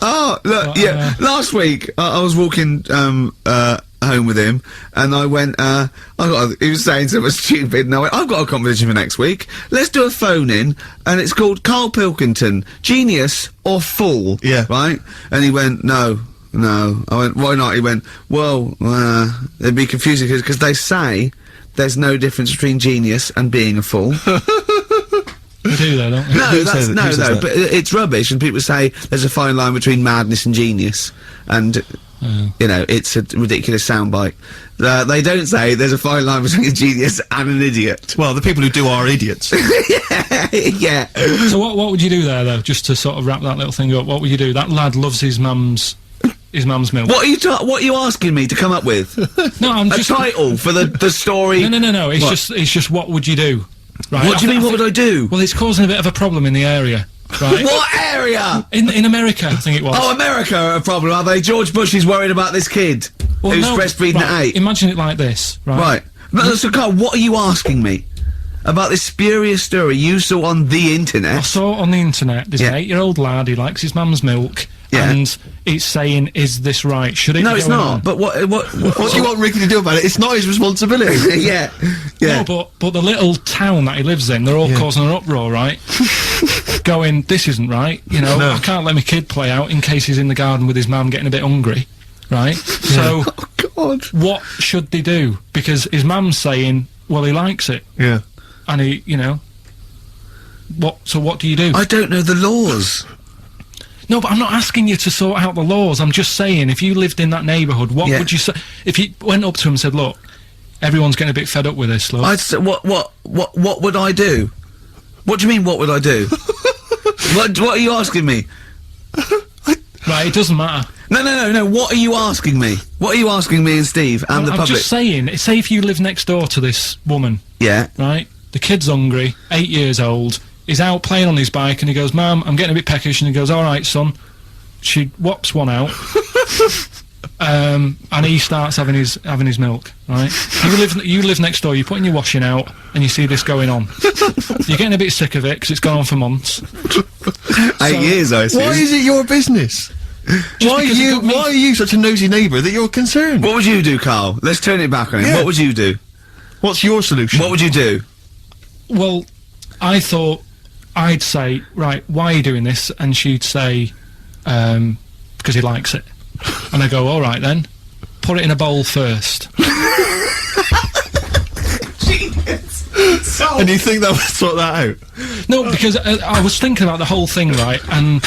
Oh, look, yeah. Last week, I was walking, home with him, and I went, he was saying something stupid, and I went, I've got a competition for next week. Let's do a phone-in, and it's called Karl Pilkington, Genius or Fool. Yeah. Right? And he went, no. I went, why not? He went, well, it'd be confusing, because they say there's no difference between genius and being a fool. They do, though, don't they? No, but it's rubbish, and people say there's a fine line between madness and genius, and... you know, it's a ridiculous soundbite. They don't say there's a fine line between a genius and an idiot. Well, the people who do are idiots. Yeah. So what would you do there, though, just to sort of wrap that little thing up? What would you do? That lad loves his mum's milk. What are you asking me to come up with? No, I'm just... A title for the story? No, it's just what would you do? Right. What do you mean, what would I do? Well, it's causing a bit of a problem in the area. Right. What area? In America, I think it was. Oh, America are a problem, are they? George Bush is worried about this kid who's breastfeeding at 8. Imagine it like this, right? Right. But, so, Carl, what are you asking me? About this spurious story you saw on the internet? I saw it on the internet. There's an 8-year-old lad, he likes his mum's milk, and it's saying, is this right? Should it No, be it's going not. on? But what do you want Ricky to do about it? It's not his responsibility. Yeah. No, but the little town that he lives in, they're all causing an uproar, right? Going, this isn't right, you know, I can't let my kid play out in case he's in the garden with his mum getting a bit hungry, right? So, oh, God. What should they do? Because his mum's saying, well, he likes it. Yeah. And he, you know, so what do you do? I don't know the laws. No, but I'm not asking you to sort out the laws. I'm just saying, if you lived in that neighbourhood, what would you say? If you went up to him and said, look, everyone's getting a bit fed up with this, look. I'd say, what would I do? What do you mean, what would I do? What are you asking me? Right, it doesn't matter. No, what are you asking me? What are you asking me and Steve and the public? I'm just saying, say if you live next door to this woman. Yeah. Right? The kid's hungry, 8 years old, he's out playing on his bike and he goes, Mum, I'm getting a bit peckish, and he goes, alright, son. She whops one out. And he starts having his milk, right? You live next door, you're putting your washing out, and you see this going on. You're getting a bit sick of it, because it's gone on for months. 8 years, I assume. Why is it your business? Why are you such a nosy neighbour that you're concerned? What would you do, Carl? Let's turn it back on him. Yeah. What would you do? What's your solution? What would you do? Well, I thought I'd say, right, why are you doing this? And she'd say, because he likes it. And I go, all right then, put it in a bowl first. Genius. And you think that would sort that out? No, because I was thinking about the whole thing, right? And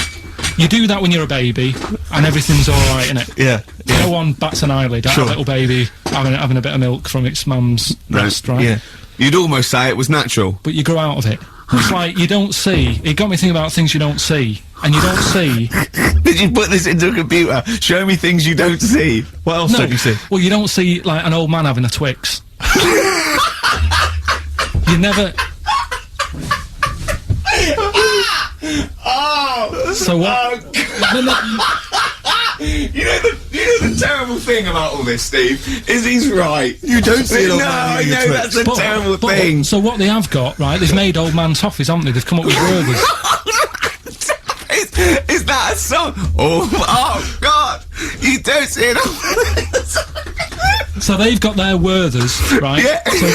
you do that when you're a baby, and everything's all right, innit? Yeah. No one bats an eyelid at a little baby having a bit of milk from its mum's breast, right? Yeah. You'd almost say it was natural. But you grow out of it. It's like, you don't see. It got me thinking about things you don't see. And you don't see... Did you put this into a computer? Show me things you don't see. What else don't you see? Well, you don't see, like, an old man having a Twix. You never... So what? You know the terrible thing about all this, Steve, is he's right. You don't see an old man I eating a know, Twix. that's a terrible thing. So what they have got, right, they've made old man toffees, haven't they? They've come up with Werther's. Is that a song? Oh God! You don't see it. So they've got their Werther's, right? Yeah. So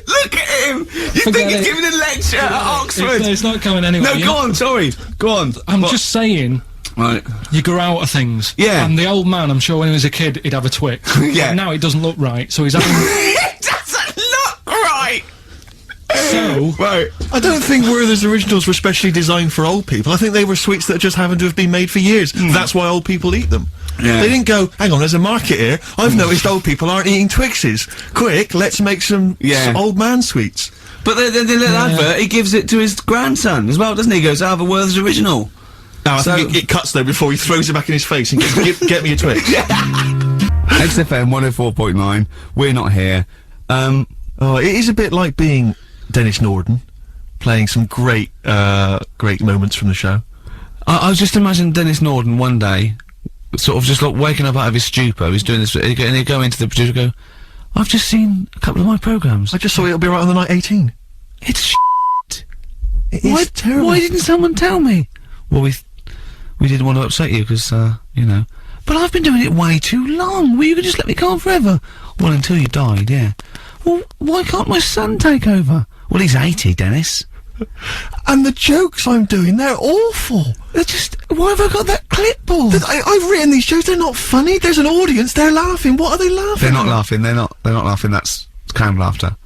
look at him! You think he's giving a lecture at Oxford? It's not going anywhere. No, go on, sorry. Go on. I'm just saying... Right. You grow out of things. Yeah. And the old man, I'm sure when he was a kid, he'd have a Twix. Yeah. But now it doesn't look right, so he's having... It doesn't look right! So... Right. I don't think Werther's originals were specially designed for old people. I think they were sweets that just happened to have been made for years. That's why old people eat them. Yeah. They didn't go, hang on, there's a market here. I've noticed old people aren't eating Twixes. Quick, let's make some old man sweets. But the little advert, he gives it to his grandson as well, doesn't he? He goes, I have a Werther's original. No, I think it cuts though before he throws it back in his face and goes, get me a Twix. XFM 104.9, we're not here. Oh, it is a bit like being Dennis Norden, playing some great moments from the show. I was just imagining Dennis Norden one day, sort of just like waking up out of his stupor, he's doing this, and he'd go into the producer and go, I've just seen a couple of my programmes. I just saw It'll Be Right on the Night 18. It's It is terrible. Why didn't someone tell me? Well, we didn't want to upset you because, you know. But I've been doing it way too long. Well, you could just let me go on forever. Well, until you died, yeah. Well, why can't my son take over? Well, he's 80, Dennis. And the jokes I'm doing, they're awful. They're just... Why have I got that clipboard? I've written these jokes, they're not funny. There's an audience, they're laughing. What are they laughing They're not at? laughing, they're not laughing, that's canned laughter.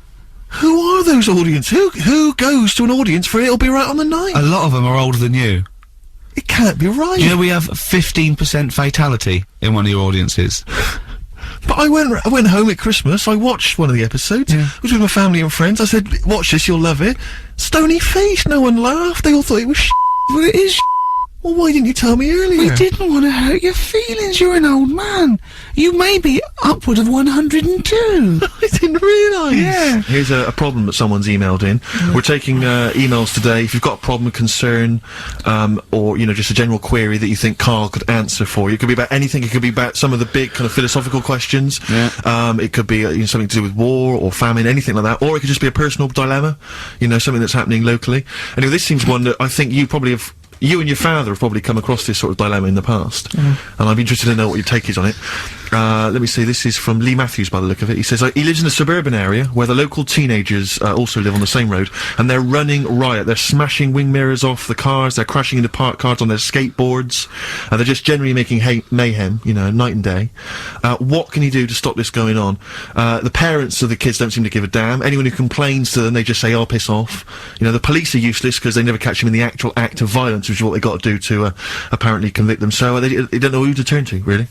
Who are those audience? Who goes to an audience for It'll Be Right on the Night? A lot of them are older than you. It can't be right. You know we have 15% fatality in one of your audiences. But I went home at Christmas, I watched one of the episodes. Yeah. I was with my family and friends. I said, watch this, you'll love it. Stony face, no one laughed. They all thought it was Well, it is Well, why didn't you tell me earlier? We didn't want to hurt your feelings, you're an old man. You may be upward of 102. I didn't realise. Yeah. Here's a problem that someone's emailed in. We're taking emails today. If you've got a problem, a concern, or, you know, just a general query that you think Carl could answer for you. It could be about anything. It could be about some of the big kind of philosophical questions. Yeah. It could be you know, something to do with war or famine, anything like that. Or it could just be a personal dilemma, you know, something that's happening locally. Anyway, this seems one that I think you probably have... You and your father have probably come across this sort of dilemma in the past, and I'd be interested to know what your take is on it. Let me see, this is from Lee Matthews by the look of it. He says, he lives in a suburban area where the local teenagers also live on the same road, and they're running riot. They're smashing wing mirrors off the cars, they're crashing into parked cars on their skateboards, and they're just generally making mayhem, you know, night and day. What can he do to stop this going on? The parents of the kids don't seem to give a damn. Anyone who complains to them, they just say, oh, piss off. You know, the police are useless because they never catch them in the actual act of violence, which is what they got to do to apparently convict them. So they don't know who to turn to, really.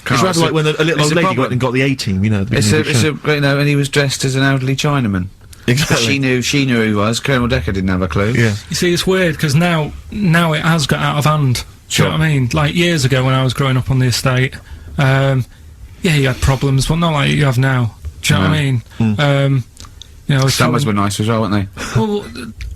It's rather like when a little old lady went and got the A-team, you know. You know, and he was dressed as an elderly Chinaman. Exactly. She knew who he was. Colonel Decker didn't have a clue. Yeah. You see, it's weird because now it has got out of hand. Do you know what I mean? Like years ago when I was growing up on the estate, yeah, you had problems, but not like you have now. Do you know what I mean? You know, Summers were nice as well, weren't they? Well,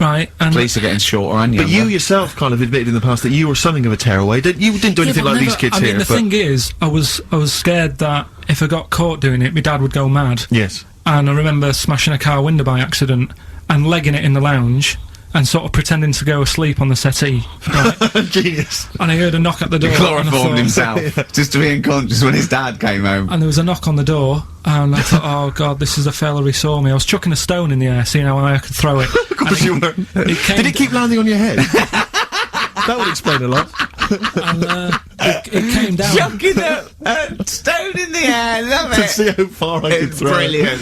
right. And police are getting shorter and younger. But you yourself kind of admitted in the past that you were something of a tearaway. You didn't do anything like these kids here. I mean, the thing is, I was scared that if I got caught doing it, my dad would go mad. Yes. And I remember smashing a car window by accident and legging it in the lounge and sort of pretending to go asleep on the settee. Right? Genius. And I heard a knock at the door. He chloroformed himself just to be unconscious when his dad came home. And there was a knock on the door, and I thought, oh god, this is a fella who saw me. I was chucking a stone in the air, seeing how high I could throw it. Of course you were. Did it keep landing on your head? That would explain a lot. And it came down. Chucking a stone in the air, love To it! see how far I could It's throw it. brilliant.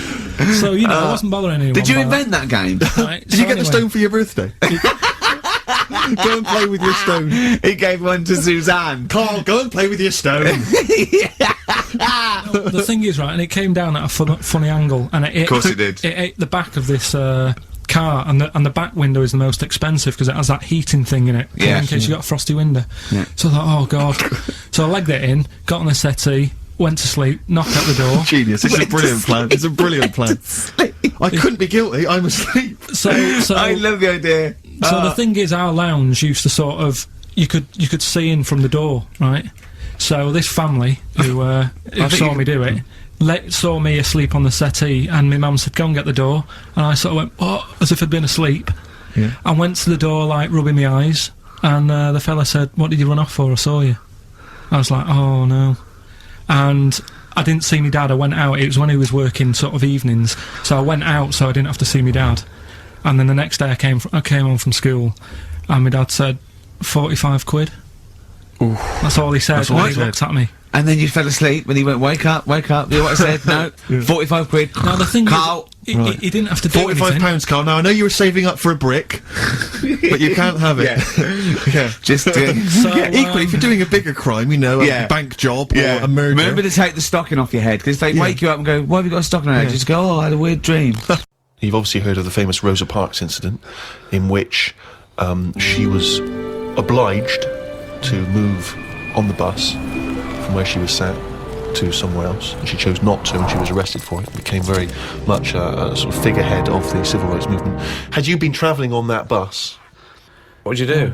So, you know, I wasn't bothering anyone. Did you by invent that game? Right, Did you get the stone for your birthday? Go and play with your stone. He gave one to Suzanne. Carl, go and play with your stone. The thing is, right, and it came down at a funny angle, and Of course it did. It ate the back of this car, and the back window is the most expensive because it has that heating thing in it, Yeah. in case you got a frosty window. Yeah. So I thought, oh god. So I legged it in, got on the settee, went to sleep, knocked at the door. Genius. It's a brilliant plan. It's a brilliant plan. I couldn't be guilty. I'm asleep. So I love the idea. So the thing is, our lounge used to sort of you could see in from the door, right? So this family who saw me do it saw me asleep on the settee, and my mum said, "Go and get the door," and I sort of went, "Oh," as if I'd been asleep. Yeah. And went to the door, like rubbing my eyes, and the fella said, "What did you run off for? I saw you." I was like, "Oh no," and I didn't see my dad. I went out. It was when he was working sort of evenings, so I went out so I didn't have to see my dad. And then the next day I came home from school, and my dad said, 45 quid. Ooh. That's all he said. That's all when he he looked at me. And then you fell asleep, and he went, wake up, wake up. You know what I said? No, 45 quid. Now the thing Carl. is, he didn't have to do anything. £45, Carl. Now I know you were saving up for a brick, but you can't have it. Yeah. Just So, Equally, if you're doing a bigger crime, you know, Yeah. a bank job or a murder. Remember to take the stocking off your head, because they wake you up and go, why have you got a stocking on your head? Just go, oh, I had a weird dream. You've obviously heard of the famous Rosa Parks incident, in which she was obliged to move on the bus from where she was sat to somewhere else, and she chose not to, and she was arrested for it. Became very much a sort of figurehead of the civil rights movement. Had you been travelling on that bus? What did you do?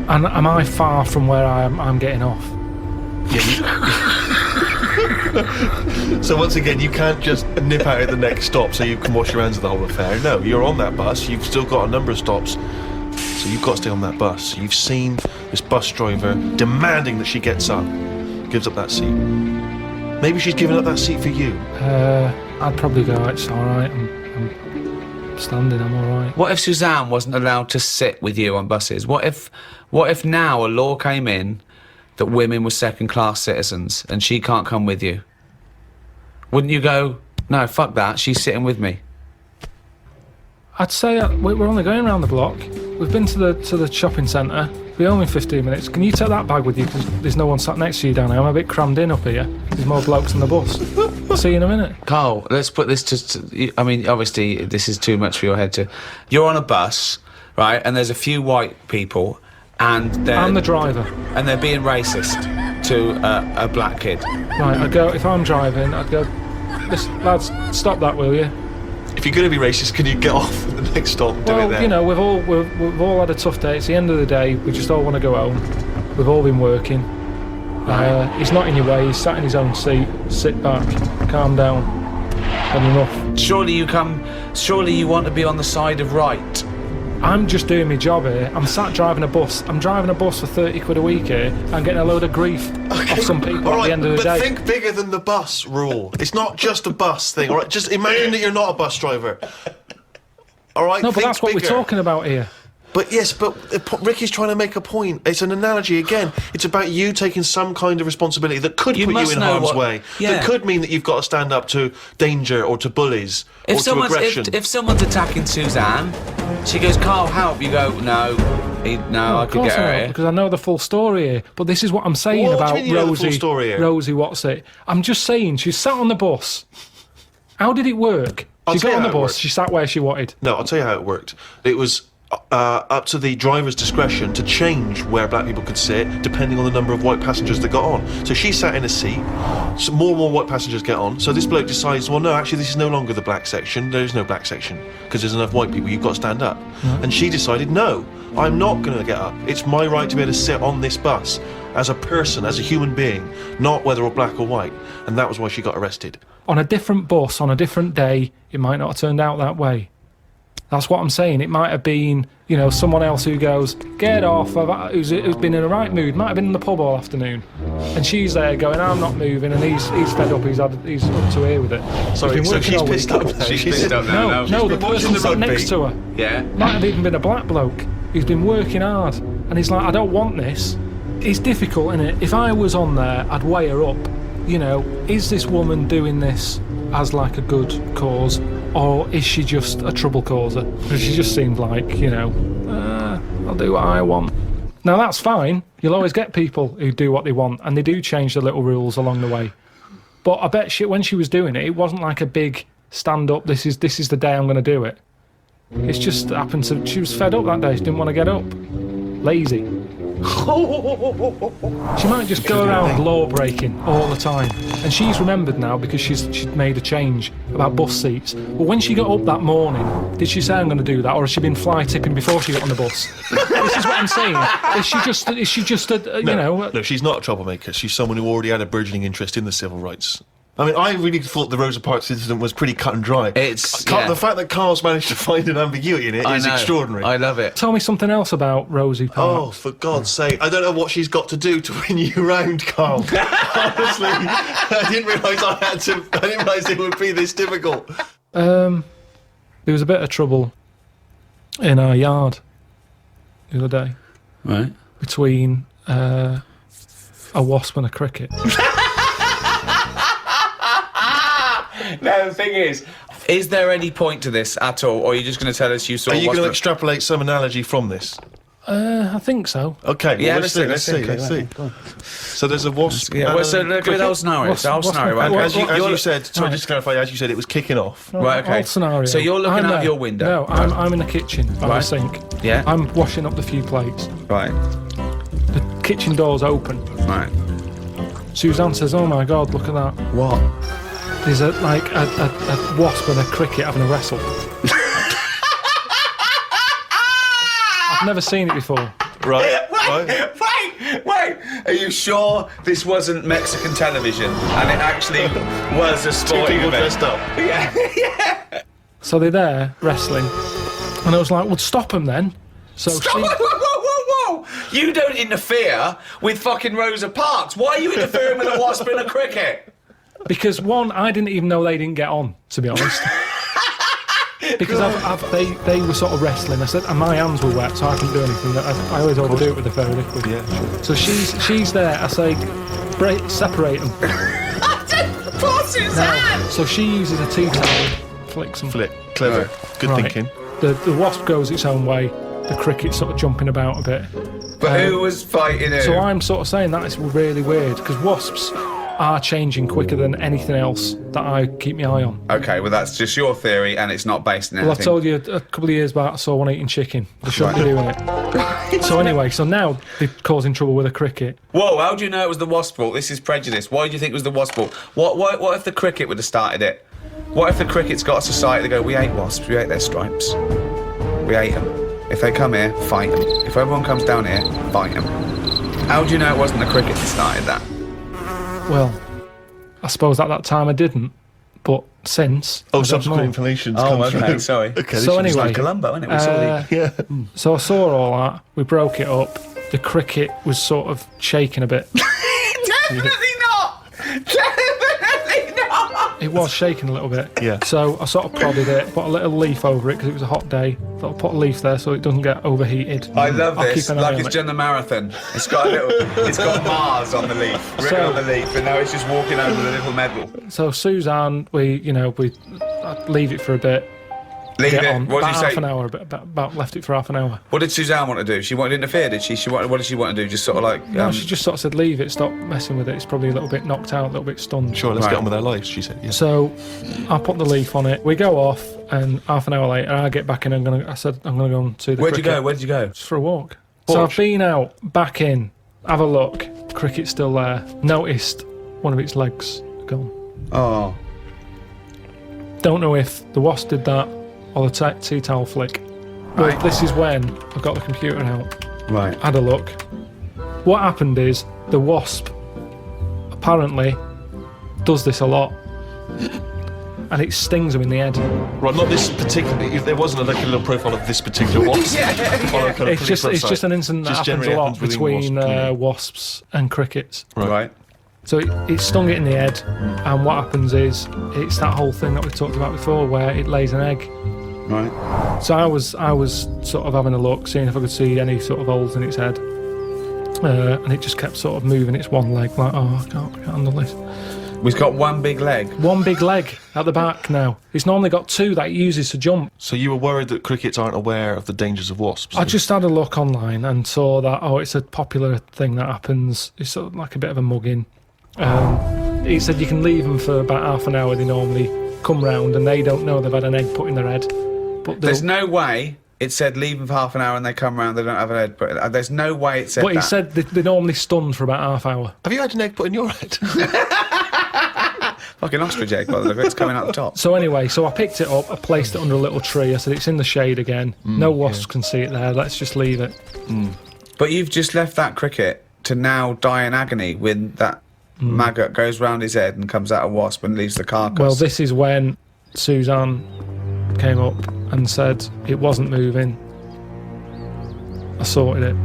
And am I far from where I'm getting off? So once again, you can't just nip out at the next stop so you can wash your hands of the whole affair. No, you're on that bus. You've still got a number of stops, so you've got to stay on that bus. You've seen this bus driver demanding that she gets up, gives up that seat. Maybe she's given up that seat for you. I'd probably go, it's alright, I'm standing, I'm alright. What if Suzanne wasn't allowed to sit with you on buses? What if now a law came in that women were second-class citizens and she can't come with you? Wouldn't you go, no, fuck that, she's sitting with me? I'd say we're only going around the block. We've been to the shopping centre. We're only 15 minutes. Can you take that bag with you? Because there's no one sat next to you down here. I'm a bit crammed in up here. There's more blokes on the bus. I'll see you in a minute. Carl, let's put this I mean, obviously, this is too much for your head to... You're on a bus, right, and there's a few white people, and they're... I'm the driver. And they're being racist to a black kid. Right, I'd go, if I'm driving, I'd go, listen, lads, stop that, will you? If you're going to be racist, can you get off at the next stop and do it there? You know, we've all had a tough day. It's the end of the day. We just all want to go home. We've all been working. He's not in your way. He's sat in his own seat. Sit back. Calm down. Had enough. Surely you want to be on the side of right. I'm just doing my job here. I'm sat driving a bus. I'm driving a bus for 30 quid a week here. I'm getting a load of grief off some people at the end of the day. But think bigger than the bus rule. It's not just a bus thing, all right? Just imagine that you're not a bus driver. All right? No, but that's what we're talking about here. But yes, but Ricky's trying to make a point. It's an analogy again. It's about you taking some kind of responsibility that could put you in harm's way. Yeah. That could mean that you've got to stand up to danger or to bullies or to aggression. If someone's attacking Suzanne, she goes, Carl, help. You go, no, I could get her here. Because I know the full story here. But this is what I'm saying about Rosie. What's it? I'm just saying, she sat on the bus. How did it work? She got on the bus. She sat where she wanted. No, I'll tell you how it worked. It was up to the driver's discretion to change where black people could sit depending on the number of white passengers that got on. So she sat in a seat, so more and more white passengers get on, so this bloke decides, well no, actually this is no longer the black section, there is no black section because there's enough white people, you've got to stand up. And she decided, no, I'm not going to get up, it's my right to be able to sit on this bus as a person, as a human being, not whether or black or white. And that was why she got arrested. On a different bus, on a different day, it might not have turned out that way. That's what I'm saying. It might have been, you know, someone else who goes, get off, who's been in a right mood, might have been in the pub all afternoon. And she's there going, I'm not moving, and he's fed up, he's up to here with it. Sorry, so she's pissed up now. She's pissed up now. No, the person sat next to her. Yeah. Might have even been a black bloke who's been working hard. And he's like, I don't want this. It's difficult, isn't it? If I was on there, I'd weigh her up. You know, is this woman doing this as like a good cause, or is she just a trouble causer? Because she just seemed like, you know, I'll do what I want. Now that's fine. You'll always get people who do what they want, and they do change the little rules along the way. But I bet when she was doing it, it wasn't like a big stand up. This is the day I'm going to do it. It's just happened to. She was fed up that day. She didn't want to get up. Lazy. She might just go around law breaking all the time, and she's remembered now because she'd made a change about bus seats. But when she got up that morning, did she say I'm going to do that, or has she been fly tipping before she got on the bus? This is what I'm saying. Is she just you know? No, she's not a troublemaker. She's someone who already had a burgeoning interest in the civil rights. I mean, I really thought the Rosa Parks incident was pretty cut and dry. The fact that Carl's managed to find an ambiguity in it is extraordinary. I love it. Tell me something else about Rosie Parks. Oh, for God's sake. I don't know what she's got to do to win you round, Carl. Honestly, I didn't realise it would be this difficult. There was a bit of trouble in our yard the other day. Right. Between a wasp and a cricket. No, the thing is there any point to this at all, or are you just going to tell us you saw? Are you going to extrapolate some analogy from this? I think so. Okay, yeah, well, let's see. So there's a wasp. Yeah, well, so look at the whole scenario. As you said, sorry, just to clarify, as you said, it was kicking off. Right, okay. Scenario. So you're looking out your window. No, I'm in the kitchen by the sink. Yeah. I'm washing up the few plates. Right. The kitchen door's open. Right. Suzanne says, "Oh my God, look at that." What? There's a wasp and a cricket having a wrestle. I've never seen it before. Right. Wait. Wait, are you sure this wasn't Mexican television and it actually was a sporting event? Dressed up. Yeah. So they're there wrestling, and I was like, "Well, stop them then." So Stop! Whoa! You don't interfere with fucking Rosa Parks. Why are you interfering with a wasp in a cricket? because one, I didn't even know they didn't get on, to be honest. Because they were sort of wrestling. I said, and my hands were wet, so I couldn't do anything. I always overdo it with the fairy liquid. Yeah, sure. So she's there. I say, separate them. Now, so she uses a tea towel, flicks them. Flick. Clever. Right. Good Right. thinking. The wasp goes its own way. The cricket's sort of jumping about a bit. But who was fighting who? So I'm sort of saying that is really weird because wasps are changing quicker than anything else that I keep my eye on. Okay, well that's just your theory and it's not based on Well, I anything. told you a couple of years back I saw one eating chicken. They shouldn't be doing it. So anyway, so now they're causing trouble with a cricket. Whoa, how do you know it was the wasp fault? This is prejudice. Why do you think it was the wasp fault? What if the cricket would have started it? What if the cricket's got a society to go, we hate wasps, we hate their stripes. We hate them. If they come here, fight them. If everyone comes down here, fight them. How do you know it wasn't the cricket that started that? Well, I suppose at that time I didn't, but since... I Oh, don't subsequent know. information's Oh, come okay, through. sorry. Okay, So this is anyway, Like Columbo, isn't it? We saw the... Yeah. So I saw all that, we broke it up, the cricket was sort of shaking a bit. Definitely not! Definitely not! It was shaking a little bit. Yeah. So I sort of prodded it, put a little leaf over it because it was a hot day. Thought I'd put a leaf there so it doesn't get overheated. I love I'll this, keep an eye like on it's it. done the marathon. It's got a little, it's got Mars on the leaf, written So- on the leaf, and now it's just walking over the little medal. So Suzanne, I'd leave it for a bit. Leave Get it. on. What did About you say? half an hour, about left it for half an hour. What did Suzanne want to do? She wanted to interfere, did she? What did she want to do? Just sort of like... No, she just sort of said, leave it, stop messing with it. It's probably a little bit knocked out, a little bit stunned. Sure, let's Right. get on with our lives, she said. Yeah. So I put the leaf on it. We go off, and half an hour later, I get back in. I said, I'm going to go and see the Where'd you cricket. go? Where'd you go? Just for a walk. So I've been out, back in, have a look. Cricket's still there. Noticed one of its legs gone. Oh. Don't know if the wasp did that or the tea towel flick. Well, Right. this is when I got the computer out, Right. had a look. What happened is the wasp apparently does this a lot, and it stings them in the head. Right, not this particular. If there wasn't like a little profile of this particular wasp. It's just an incident that Just happens generally a lot happens between within wasp community. wasps and crickets. Right. So it stung it in the head, and what happens is it's that whole thing that we talked about before, where it lays an egg. Right. So I was sort of having a look, seeing if I could see any sort of holes in its head, and it just kept sort of moving its one leg, like, oh, I can't handle this. We've got one big leg. One big leg at the back now. It's normally got two that it uses to jump. So you were worried that crickets aren't aware of the dangers of wasps? I just had a look online and saw that, it's a popular thing that happens. It's sort of like a bit of a mugging. He said you can leave them for about half an hour. They normally come round and they don't know they've had an egg put in their head. But There's no way it said leave them for half an hour and they come round, they don't have an egg. But there's no way it said But he that. said they're normally stunned for about half hour. Have you had an egg put in your head? Fucking ostrich egg, by the look of it. It's coming out the top. So anyway, I picked it up, I placed it under a little tree. I said it's in the shade again. No wasps can see it there. Let's just leave it. But you've just left that cricket to now die in agony when that maggot goes round his head and comes out a wasp and leaves the carcass. Well, this is when Suzanne came up and said it wasn't moving. I sorted it.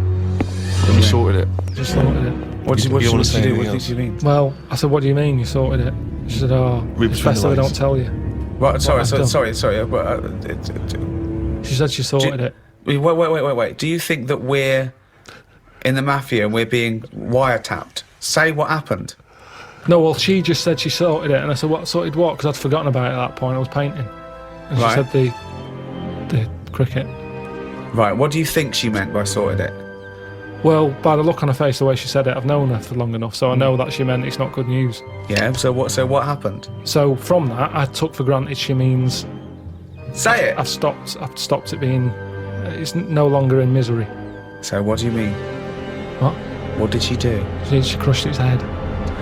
You sorted it. Just sorted it. What did you you wanna do? say What anything did else? you mean? Well, I said, what do you mean you sorted it? She said, Ribs it's best from that the I legs. don't tell you. Right, sorry. I've done. Sorry. She said she sorted it. Wait. Do you think that we're in the mafia and we're being wiretapped? Say what happened. No, well, she just said she sorted it. And I said, what, sorted what? Because I'd forgotten about it at that point. I was painting. And she Right. said the cricket. Right, what do you think she meant by sorted it? Well, by the look on her face, the way she said it, I've known her for long enough, so I know that she meant it's not good news. Yeah, so what happened? So from that, I took for granted she means Say it! I've stopped it being, it's no longer in misery. So what do you mean? What? What did she do? She crushed its head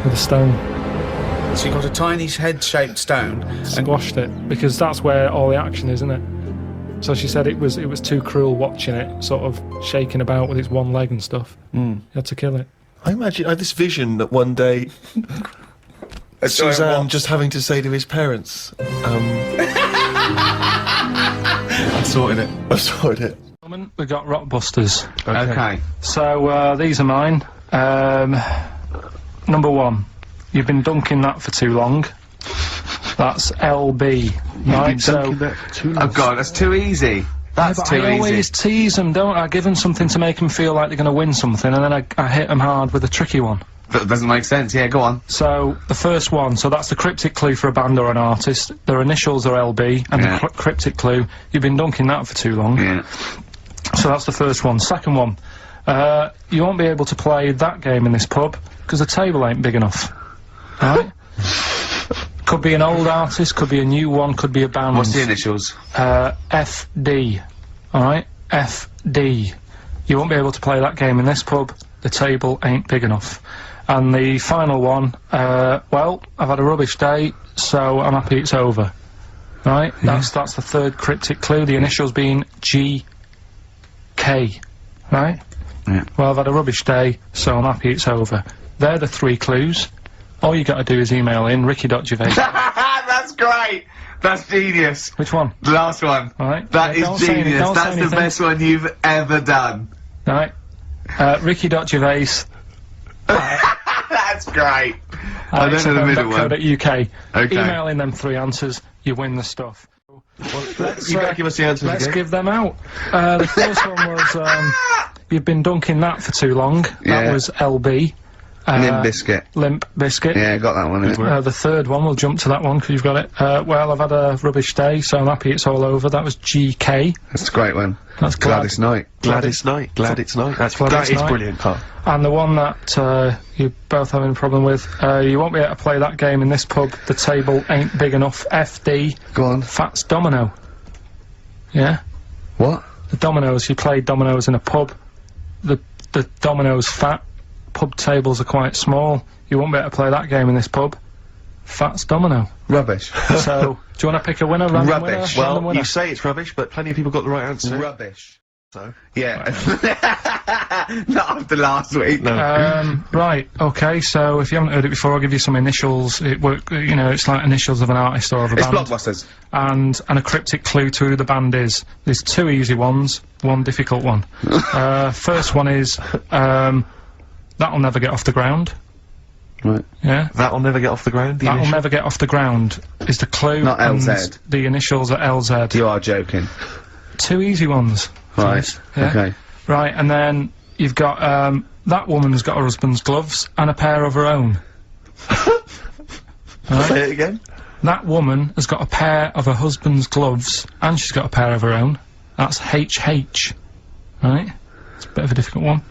with a stone, She got a tiny head-shaped stone and squashed it, because that's where all the action is, isn't it? So she said it was too cruel watching it, sort of shaking about with its one leg and stuff. You had to kill it. I imagine I had this vision that one day Suzanne just having to say to his parents, I sorted it. I've sorted it. We've got Rockbusters. Okay. So these are mine. Number 1, you've been dunking that for too long. That's LB. Right, so Oh God, that's too easy. That's but too I always easy. tease them, don't I? Give them something to make them feel like they're going to win something, and then I hit them hard with a tricky one. That doesn't make sense. Yeah, go on. So the first one, so that's the cryptic clue for a band or an artist. Their initials are LB, and Yeah. the cryptic clue, you've been dunking that for too long. Yeah. So that's the first one. Second one, you won't be able to play that game in this pub because the table ain't big enough. Right? Could be an old artist, could be a new one, could be a band. What's the initials? FD. Alright? FD. You won't be able to play that game in this pub. The table ain't big enough. And the final one, well, I've had a rubbish day, so I'm happy it's over. Right? That's the third cryptic clue, the initials being GK. Right? Yeah. Well, I've had a rubbish day, so I'm happy it's over. They're the 3 clues. All you got to do is email in ricky.gervais. That's great. That's genius. Which one? The last one. Alright? That Yeah, is don't say any- genius. don't say That's the anything. best one you've ever done. Right? Ricky.gervais. That's great. I don't know the middle one. UK. Okay. Email in them 3 answers, you win the stuff. You better give us the answers Let's again. give them out. The first one was, you've been dunking that for too long. That Yeah. was LB. Limp Biscuit. Limp Biscuit. Yeah, got that one. innit? The third one, we'll jump to that one because you've got it. Well, I've had a rubbish day, so I'm happy it's all over. That was GK. That's a great one. That's Gladys Knight. Glad it's night. Glad it's night. Glad That it's is night. brilliant, Carl. And the one that you're both having a problem with, you won't be able to play that game in this pub. The table ain't big enough. FD. Go on. Fats Domino. Yeah? What? The dominoes, you play dominoes in a pub. The dominoes fat. Pub tables are quite small. You won't be able to play that game in this pub. Fats Domino. Rubbish. So, do you want to pick a winner? Random Rubbish. Winner? Random Well, winner? you say it's rubbish, but plenty of people got the right answer. Rubbish. So, Yeah. Not after last week. no. Right, okay, so if you haven't heard it before, I'll give you some initials. It's like initials of an artist or of a It's band. Blockbusters. And a cryptic clue to who the band is. There's 2 easy ones, 1 difficult one. First one is, That'll Never Get Off the Ground. Right. Yeah? That'll never get off the ground. The That'll initial? Never Get Off the Ground is the clue. Not and LZ. The initials are LZ. You are joking. 2 easy ones. Right. Please. Yeah? Okay. Right, and then you've got, that woman's got her husband's gloves and a pair of her own. Say it again. That woman has got a pair of her husband's gloves and she's got a pair of her own. That's HH. Right? It's a bit of a difficult one.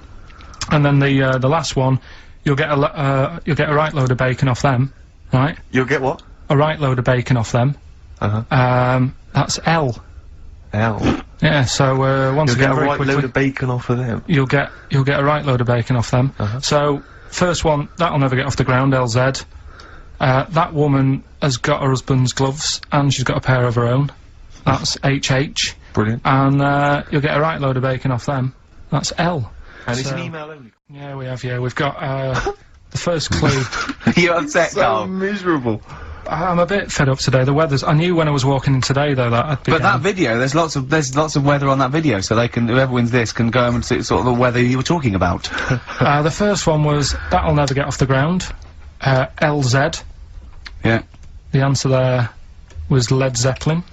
And then the last one, you'll get a right load of bacon off them. Right? You'll get what? A right load of bacon off them. That's L. L. Yeah, so once You'll again, get a very right quickly, load of bacon off of them. you'll get a right load of bacon off them. So first one, That'll Never Get Off the Ground, LZ. That woman has got her husband's gloves and she's got a pair of her own. That's HH. Brilliant. And you'll get a right load of bacon off them. That's L. And it's So- an email only. Yeah, we have. Yeah, we've got the first clue. You upset, Carl. miserable. I'm a bit fed up today. The weather's. I knew when I was walking in today though that I'd be. But that video, there's lots of weather on that video, so they can, whoever wins this can go and see sort of the weather you were talking about. The first one was That'll Never Get Off the Ground. LZ. Yeah. The answer there was Led Zeppelin.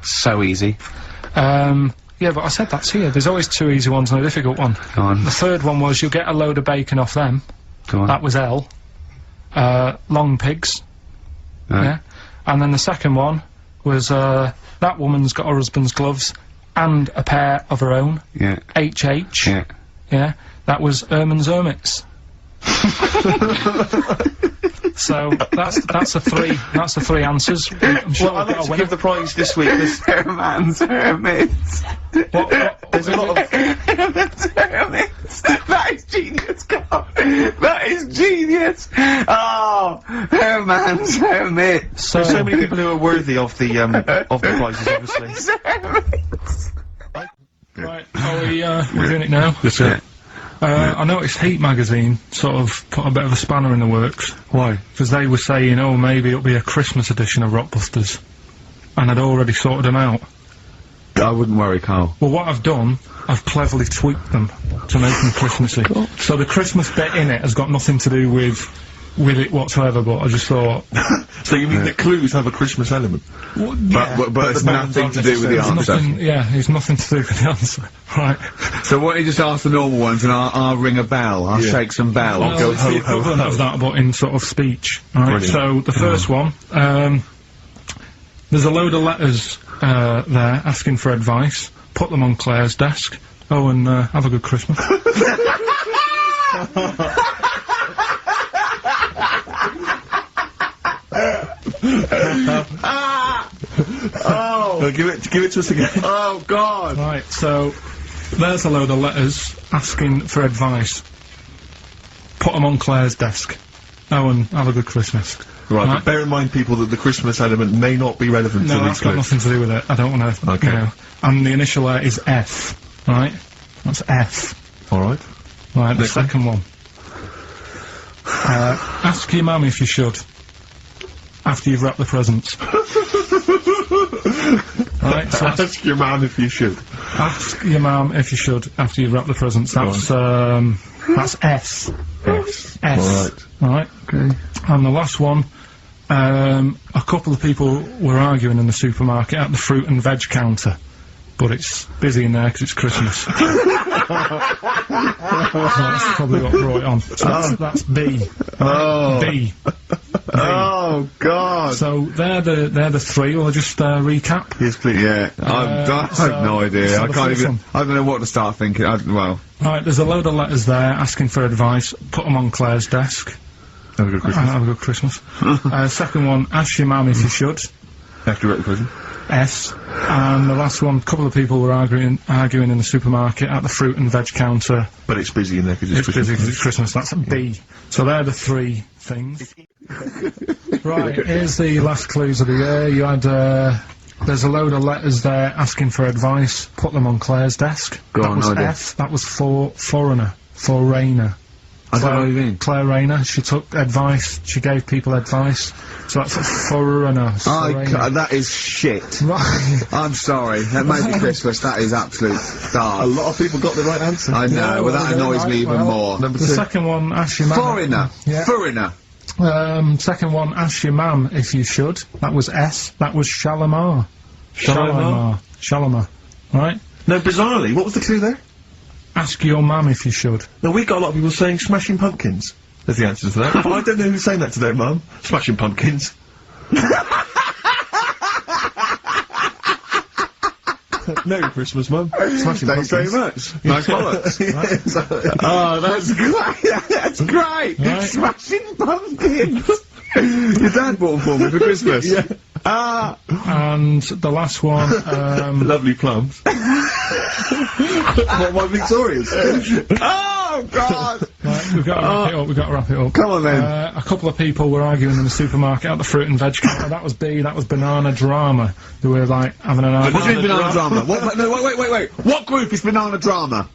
So easy. Yeah, but I said that to you. There's always 2 easy ones and a difficult one. Go on. The third one was You'll Get a Load of Bacon Off Them. Go on. That was L. Long Pigs. Right. Yeah. And then the second one was That Woman's Got Her Husband's Gloves and a pair of her own. Yeah. HH. Yeah. Yeah. That was Erman's Hermits. So that's the 3 answers. I'm sure Well, I'd we've got like a to winner. give the prize this week. Herman's Hermits. There's a lot of... Herman's Hermits. That is genius, Carl. That is genius. Oh, Herman's man, Sam it. So, There's so many people who are worthy of the prizes, obviously. right, we're doing it now. That's it. I noticed Heat magazine sort of put a bit of a spanner in the works. Why? Because they were saying, oh, maybe it'll be a Christmas edition of Rockbusters. And I'd already sorted them out. I wouldn't worry, Carl. Well, what I've done, I've cleverly tweaked them to make them Christmassy. So the Christmas bit in it has got nothing to do with it whatsoever, but I just thought... So you mean that clues have a Christmas element? Well, yeah. But it's nothing to do with the answer. It's nothing to do with the answer. Right. So why don't you just ask the normal ones and I'll ring a bell, I'll shake some bell, Well, go it's the ho ho equivalent ho. of that, but in sort of speech. Right. Brilliant. So the first one, there's a load of letters there asking for advice. Put them on Claire's desk. Oh, and have a good Christmas. Oh, give it to us again. Oh God! Right, so there's a load of letters asking for advice. Put them on Claire's desk. Oh, and have a good Christmas. Right, but bear in mind, people, that the Christmas element may not be relevant to No, these that's got clues. nothing to do with it. I don't want to. Okay. You know. And the initial there is F. Right? That's F. Alright. Right, the Next one. second one. Ask your mum if you should. After you've wrapped the presents. Right, so Ask your man if you should. ask your mum if you should after you've wrapped the presents. That's S. Yes. S. Alright. Right. Okay. And the last one, a couple of people were arguing in the supermarket at the fruit and veg counter, but it's busy in there because it's Christmas. That's probably what brought it on. So that's B. Oh. B. Oh God! So they're the three. Well, I'll just recap. Yes, please. Yeah, I have no idea. so I the can't first even. one. I don't know what to start thinking. Well, Right, there's a load of letters there asking for advice. Put them on Claire's desk. Have a good Christmas. And have a good Christmas. Second one, ask your mum if you should. After you're at the prison. S. And the last one, a couple of people were arguing in the supermarket at the fruit and veg counter. But it's busy in there because it's It's Christmas. busy because it's Christmas. That's a B. So they're the three things. Right, here's the last clues of the year. You had, there's a load of letters there asking for advice. Put them on Claire's desk. Go That on, was no idea. F. That was for foreigner. Foreigner. I don't know what you mean. Claire Rayner, she took advice, she gave people advice. So that's a foreigner. That is shit. Right. I'm sorry. That may be Christmas. That is absolute A dark. lot of people got the right answer. I know. Well, that annoys me even more. Number The two. second one, ask your mum. Foreigner. Yeah. Foreigner. Second one, ask your mum if you should. That was S. That was Shalimar. Shalimar? Shalimar. Right? No, bizarrely, what was the clue there? Ask your mum if you should. No, we got a lot of people saying Smashing Pumpkins. There's the answer to that. But I don't know who's saying that to their mum. Smashing Pumpkins. Merry Christmas, Mum. Smashing Thanks very Pumpkins. much. Nice bollocks. Oh, that's great. That's great. Right. Smashing Pumpkins. Your dad bought them for me for Christmas. Yeah. Ah. And the last one, Lovely plums. What, my Victorians? Oh God. right, we've got to wrap it up, we've got to wrap it up. Come on then. A couple of people were arguing in the supermarket at the fruit and veg counter. That was B, that was Banana Drama. They were like having an What do you mean argument. banana drama? What? No, wait. What group is banana drama?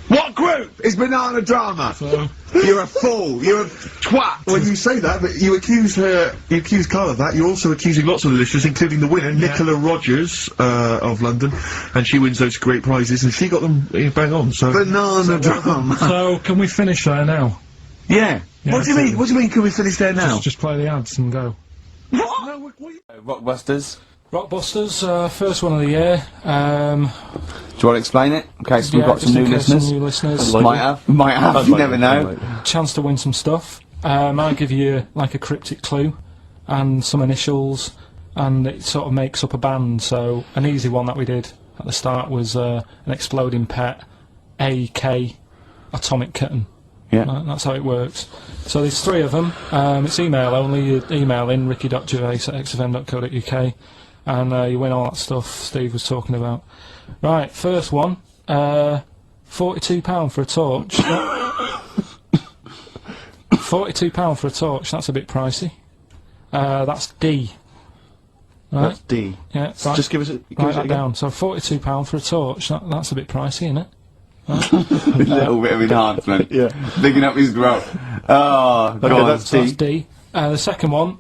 What group is banana drama? So, You're a fool. You're a twat. When you say that, but you accuse Carl of that, you're also accusing lots of the listeners, including the winner, Nicola Rogers, of London, and she wins those great prizes, and she got them bang on, so... Banana drama. so can we finish there now? Yeah. Yeah, What do you mean? What do you mean? Can we finish there now? Just play the ads and go. What? Rockbusters. Rockbusters, first one of the year. Do you want to explain it? Okay, so we've got just some in new case some listeners. new listeners. Might have. You never know. Chance to win some stuff. I'll give you like a cryptic clue and some initials, and it sort of makes up a band. So an easy one that we did at the start was an exploding pet, AK, atomic kitten. Yeah. That's how it works. So there's three of them. It's email only. You email in ricky.gervais@xfm.co.uk, and you win all that stuff Steve was talking about. Right, first one. £42 for a torch. £42 for a torch. That's a bit pricey. That's D. Right? That's D. Yeah, right. Just give us it. Write that down. So £42 for a torch. That's a bit pricey, isn't it? A little bit of enhancement. Yeah. Digging up his growth. Oh, Okay, God. that's So D. that's D. The second one,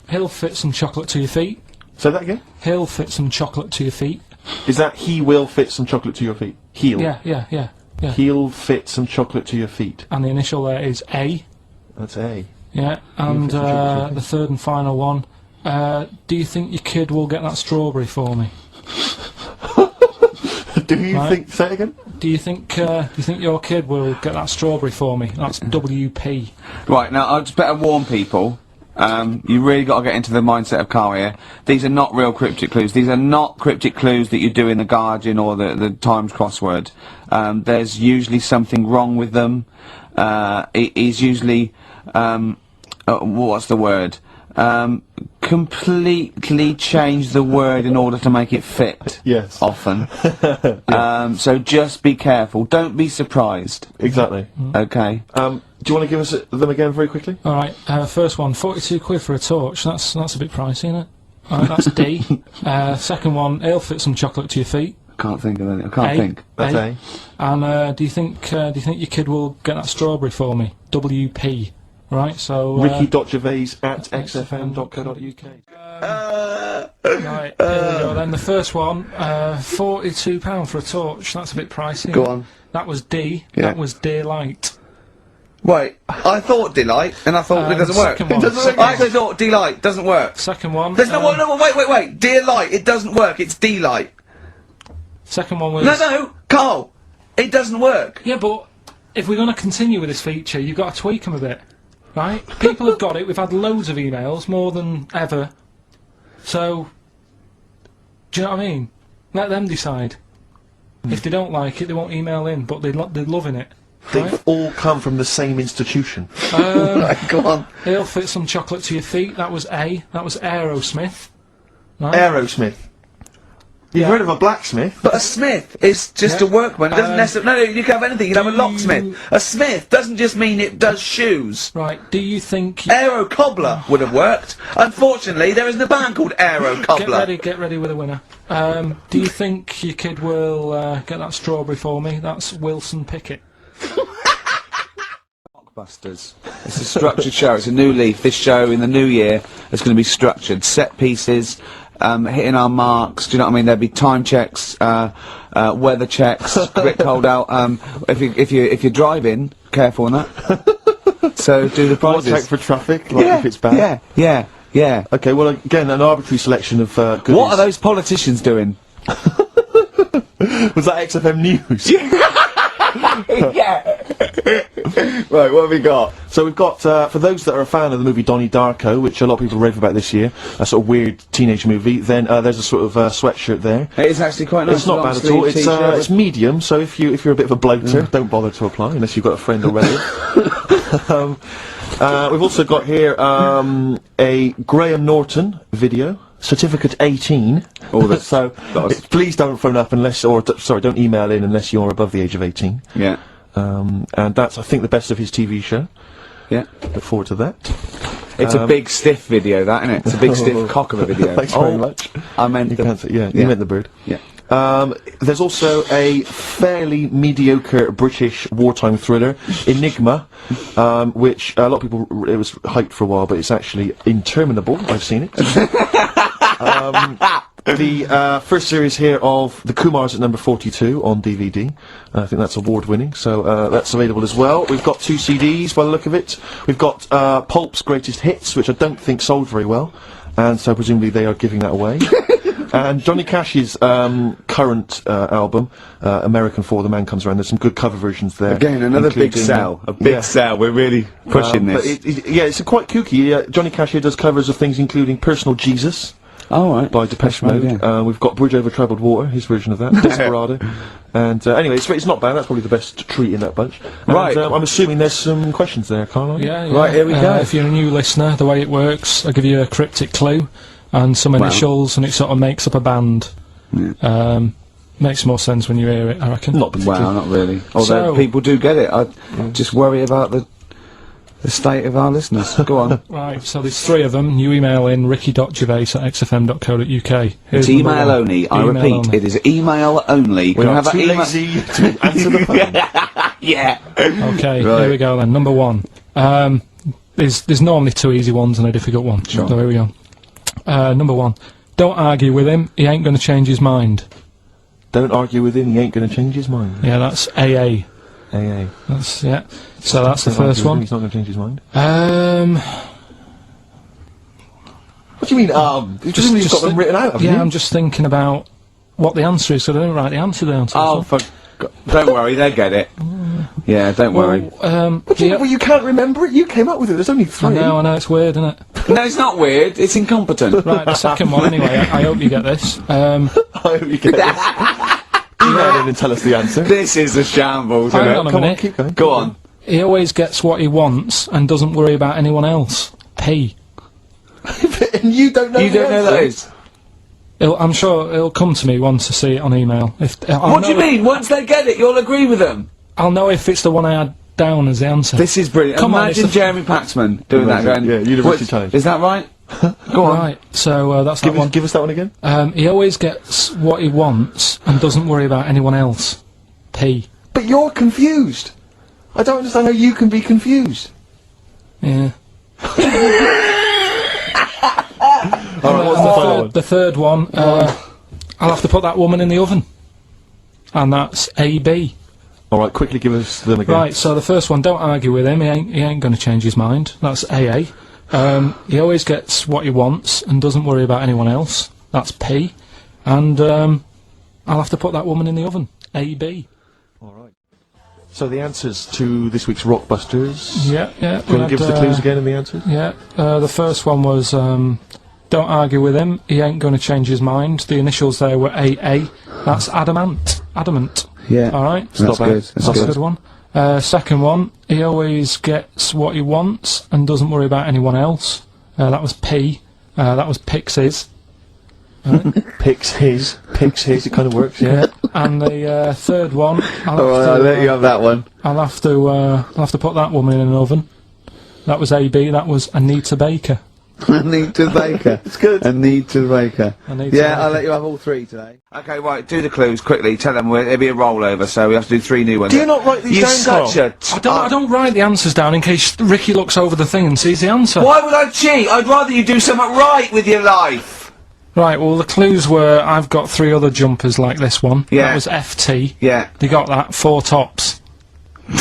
he'll fit some chocolate to your feet. Say that again. He'll fit some chocolate to your feet. Is that he will fit some chocolate to your feet? He'll. Yeah. He'll fit some chocolate to your feet. And the initial there is A. That's A. Yeah, and fit some chocolate to the third and final one, do you think your kid will get that strawberry for me? Do you Right. think? Say it again. Do you think your kid will get that strawberry for me? That's WP. Right, now, I just better warn people. You really got to get into the mindset of Carl here. These are not real cryptic clues. These are not cryptic clues that you do in the Guardian or the Times crossword. There's usually something wrong with them. It is usually, what's the word? Completely change the word in order to make it fit. Yes. Often. So just be careful. Don't be surprised. Exactly. Okay. Do you want to give us them again very quickly? All right, first one, 42 quid for a torch. That's a bit pricey, isn't it? All right, that's D. Second one, he'll fit some chocolate to your feet. Can't think of any. I can't think. That's A. And do you think your kid will get that strawberry for me? WP. Right, so Ricky.gervais@xfm.co.uk. right, here we go. Then the first one, £42 for a torch. That's a bit pricey. Go on. That was D. Yeah. That was Daylight. Wait, I thought Delight, and I thought it doesn't work. second one. I actually thought Delight doesn't work. Second one. There's no, wait. Dear Light, it doesn't work. It's Delight. Second one was. No, Carl, it doesn't work. Yeah, but if we're going to continue with this feature, you've got to tweak them a bit, right? People have got it. We've had loads of emails, more than ever. So, do you know what I mean? Let them decide. If they don't like it, they won't email in, but they're loving it. They've Right? all come from the same institution. Right, go on. He'll fit some chocolate to your feet. That was A. That was Aerosmith. Right? Aerosmith. You've heard of a blacksmith? But a smith is just Yeah. a workman. It doesn't necessarily. No, you can have anything. You can have a do locksmith. you- A smith doesn't just mean it does shoes. Right. Do you think? Aero Cobbler would have worked. Unfortunately, there isn't a band called Aero Cobbler. Get ready with a winner. Do you think your kid will get that strawberry for me? That's Wilson Pickett. Blockbusters. It's a structured show. It's a new leaf. This show in the new year is going to be structured. Set pieces, hitting our marks. Do you know what I mean? There'll be time checks, weather checks, bit cold out. If you're driving, careful on that. So do the Check prizes. for traffic, like if it's bad. Yeah. Okay, well, again, an arbitrary selection of goodies. What are those politicians doing? Was that XFM News? Yeah. Right, what have we got? So we've got, for those that are a fan of the movie Donnie Darko, which a lot of people rave about this year, a sort of weird teenage movie, then there's a sort of sweatshirt there. It's actually quite nice. It's not bad at all. It's medium, so if you're a bit of a bloater, don't bother to apply unless you've got a friend already. We've also got here a Graham Norton video, certificate 18. Oh, that's- so please don't phone up unless, sorry, don't email in unless you're above the age of 18. Yeah. And that's, I think, the best of his TV show. Yeah. Look forward to that. It's a big stiff video, that, isn't it? It's a big stiff cock of a video. Thanks very much. I meant You the... can't say, you meant the bird. Yeah. There's also a fairly mediocre British wartime thriller, Enigma, which a lot of people, it was hyped for a while, but it's actually interminable. I've seen it. The first series here of The Kumars at number 42 on DVD. I think that's award-winning, so that's available as well. We've got 2 CDs by the look of it. We've got Pulp's Greatest Hits, which I don't think sold very well, and so presumably they are giving that away. And Johnny Cash's current album, American For the Man Comes Around, there's some good cover versions there. Again, another big including, sell. A big sell. We're really pushing but this. it's quite kooky. Johnny Cash here does covers of things including Personal Jesus Oh, right. by Depeche Mode. Yeah. We've got Bridge Over Troubled Water, his version of that, Desperado. And anyway, it's not bad. That's probably the best treat in that bunch. And, Right. I'm assuming there's some questions there, Carl. aren't you? Yeah. Right, here we go. If you're a new listener, the way it works, I give you a cryptic clue and some initials, and it sort of makes up a band. Makes more sense when you hear it, I reckon. Not particularly. Well, not really. Although So- people do get it. I just worry about the the state of our listeners. Go on. Right, so there's 3 of them. You email in ricky.gervais@xfm.co.uk. It's email only. I repeat, it is email only. We are have too that email- lazy to answer the phone. Yeah. Okay, Right. here we go then. Number 1. There's normally 2 easy ones and a difficult one. Sure. So here we go. Number 1. Don't argue with him. He ain't going to change his mind. Don't argue with him, he ain't going to change his mind. Yeah, that's AA. AA. That's yeah. So that's the Don't argue first with him, one. He's not going to change his mind. What do you mean, you've got them written out, haven't yeah, you? I'm just thinking about what the answer is, so I didn't write the answer down. Oh, don't worry, they get it. Yeah, don't worry. Well, you can't remember it, you came up with it, there's only 3. I know, it's weird, isn't it? No, it's not weird. It's incompetent. Right, the second one, anyway, I hope you get this. I hope you get it. Email in and tell us the answer. This is a shambles, isn't Hang it? on a Come on, minute. keep going. Go on. He always gets what he wants and doesn't worry about anyone else. P. And you don't know You the don't know answer. that is? I'm sure it'll come to me once I see it on email. What do you mean? Once they get it, you'll agree with them. I'll know if it's the one I had down as the answer. This is brilliant. Come on, Imagine it's the- Jeremy Paxman doing that. Going, Yeah, University "What- Challenge." Is that right? Go on. Right, so that's that one. Give us that one again. He always gets what he wants and doesn't worry about anyone else. P. But you're confused. I don't understand how you can be confused. Yeah. Alright, what's the final one? The third one, I'll have to put that woman in the oven. And that's AB. Alright, quickly give us them again. Right, so the first one, don't argue with him, he ain't going to change his mind. That's AA. He always gets what he wants and doesn't worry about anyone else. That's P. And I'll have to put that woman in the oven. AB. Alright. So the answers to this week's Rockbusters. Yeah, yeah. Do you want to give us the clues again and the answers? Yeah, the first one was, don't argue with him, he ain't going to change his mind. The initials there were AA. That's adamant. Adamant. Yeah. Alright. That's good. That's That's a good. good one. Second one, he always gets what he wants and doesn't worry about anyone else. That was P. That was Pixies. Picks his, it kind of works, yeah. And the third one, I'll let you have that one. I'll have to put that woman in an oven. That was AB. That was Anita Baker. Anita Baker. It's good. Anita Baker. Anita Yeah, Baker. I'll let you have all 3 today. Okay, right, do the clues quickly. Tell them it'll be a rollover, so we have to do 3 new ones. Do you not write these You're down, such Carl? a... I don't write the answers down in case Ricky looks over the thing and sees the answer. Why would I cheat? I'd rather you do something right with your life. Right, well the clues were I've got 3 other jumpers like this one. Yeah. That was FT. Yeah. They got that, 4 tops.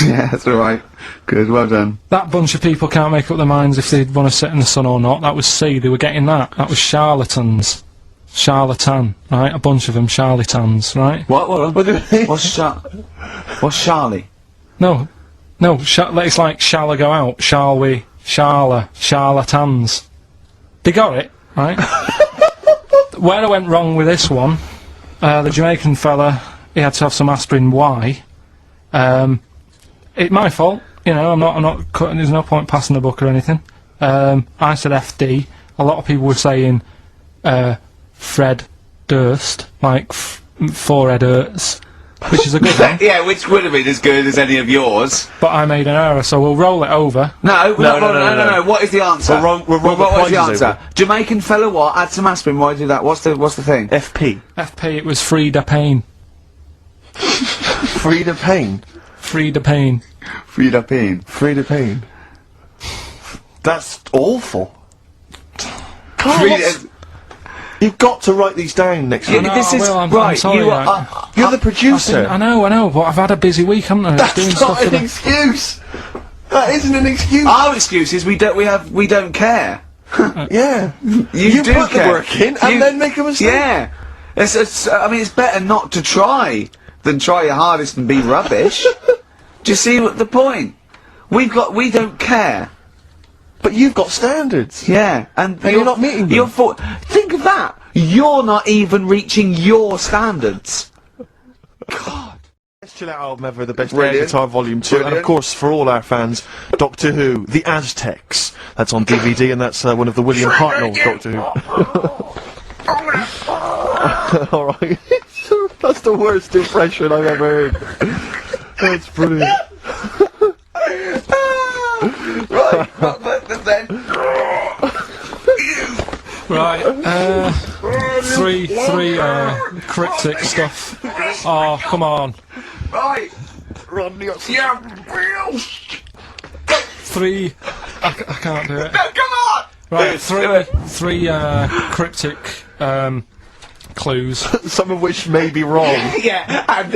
Yeah, that's alright. Good, well done. That bunch of people can't make up their minds if they'd want to sit in the sun or not. That was C, they were getting that. That was charlatans. Charlatan, right? A bunch of them charlatans, right? What do you mean? What's Charlie? No, it's like shall I go out? Shall we? Charlatans. They got it, right? Where I went wrong with this one, the Jamaican fella, he had to have some aspirin. Why? It's my fault. You know, I'm not cutting. There's no point passing the book or anything. I said FD. A lot of people were saying Fred Durst, like forehead hurts, which is a good one. Yeah, which would have been as good as any of yours. But I made an error, so we'll roll it over. No. No. What is the answer? We're wrong what was the prizes answer? Jamaican fella what? Add some aspirin, why do that? What's the thing? FP. FP, it was Frida Payne. Frida Payne. Frida Payne. Frida Payne. Frida Payne. That's awful. Carl, Frida... you've got to write these down next week. know, This I is will, I'm right. sorry, You I- are. You're the producer. I know, but I've had a busy week, haven't I? Doing That's stuff not for an the- excuse. That isn't an excuse. Our excuse is we don't care. Yeah. You do put care. the work in and then make a mistake. Yeah. I mean, it's better not to try than try your hardest and be rubbish. Do you see what the point? We don't care. But you've got standards. Yeah, and you're not meeting them. Think of that. You're not even reaching your standards. God. Best chill out album ever, the best Brilliant. guitar volume 2, and of Brilliant. course, course for all our fans, Doctor Who, The Aztecs. That's on DVD, and that's one of the William Hartnell Doctor Who. Alright. That's the worst impression I've ever heard. That's brilliant. Right. then. Right, three cryptic stuff. Oh, come on. Right. Rodney, Yeah. Three. I can't do it. No, come on. Right, three cryptic clues. some of which may be wrong. Yeah, and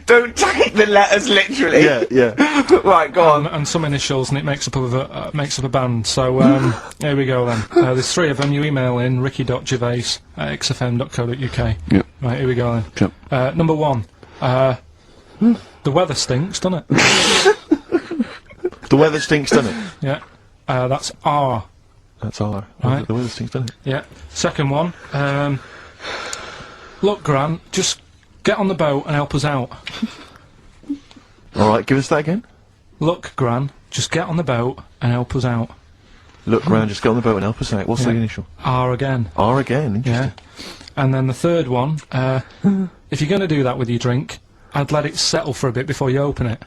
don't take the letters literally. yeah. Right, go on. And some initials, and it makes up a band. So here we go then. There's three of them. You email in ricky.gervais@xfm.co.uk. Yep. Right, here we go then. Yep. Number one. The weather stinks, doesn't it? The weather stinks, doesn't it? Yeah. That's R. That's all. Right. The weather stinks, doesn't it? Yeah. Second one. Look, Grant, just get on the boat and help us out. All right, give us that again. Look, Gran, just get on the boat and help us out. Look, Gran, just get on the boat and help us out. What's the initial? R again. R again. Interesting. Yeah. And then the third one, if you're going to do that with your drink, I'd let it settle for a bit before you open it.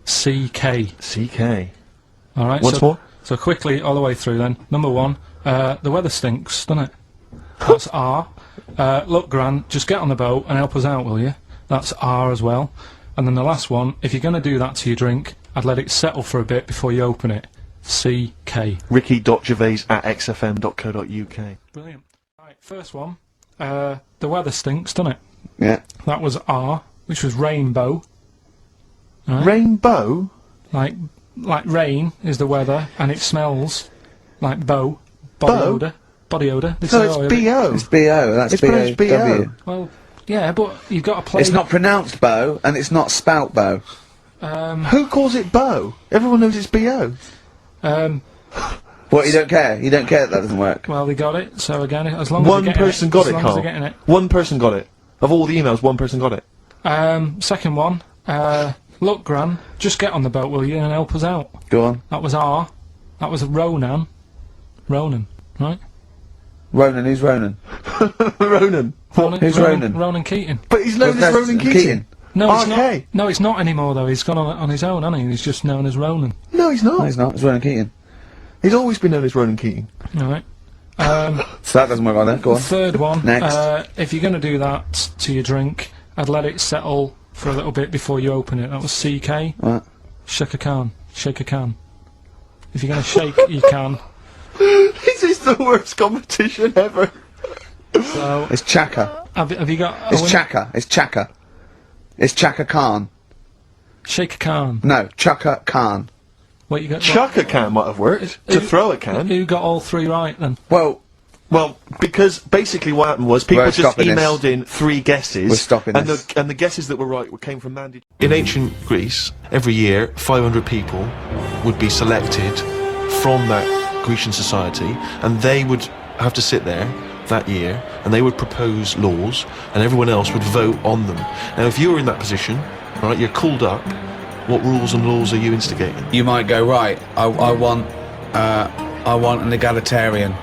CK. CK. All right. Once more. So quickly, all the way through then. Number one, the weather stinks, doesn't it? That's R. Look, Gran, just get on the boat and help us out, will you? That's R as well. And then the last one, if you're going to do that to your drink, I'd let it settle for a bit before you open it. CK. ricky.gervais@xfm.co.uk. Brilliant. Right, first one, the weather stinks, doesn't it? Yeah. That was R, which was rainbow. Right? Rainbow? Like rain is the weather, and it smells like body Bow? odour. Body odour. They So say, it's oh, B.O. It's B.O. That's It's pronounced B.O.W. B.O. Well, yeah, but you've got to play. It's not pronounced bow, and it's not spout bow. Who calls it bow? Everyone knows it's B.O. What, you don't care? You don't care that doesn't work? Well, they got it. So again, as long as One they're getting person got as it, long as Carl. they're getting it. One person got it. Of all the emails, one person got it. Second one, look, Gran, just get on the boat, will you, and help us out. Go on. That was R. That was Ronan, right? Ronan, who's Ronan? Ronan. Who's Ronan? Ronan Keating. But he's known as Ronan Keating. No, he's RK. not. No, he's not anymore though. He's gone on his own, hasn't he? He's just known as Ronan. No, he's not. No, he's not. It's Ronan Keating. He's always been known as Ronan Keating. All right. So that doesn't work either. Go on. Third one. Next. If you're going to do that to your drink, I'd let it settle for a little bit before you open it. That was CK. What? Shake a can. Shake a can. If you're going to shake, you can. This is the worst competition ever. So, It's Chaka. have you got a It's winner? Chaka. It's Chaka. It's Chaka Khan. Shake a can. No, Chaka Khan. What you got? Chuck a can might have worked. To throw a can. Who got all three right then? Well, Well, because basically what happened was people We're just stopping this. emailed in 3 guesses. We're stopping and this. the guesses that were right came from Mandy. In ancient Greece, every year 500 people would be selected from that Grecian society, and they would have to sit there that year, and they would propose laws, and everyone else would vote on them. Now, if you were in that position, right, you're called up. What rules and laws are you instigating? You might go, right, I want an egalitarian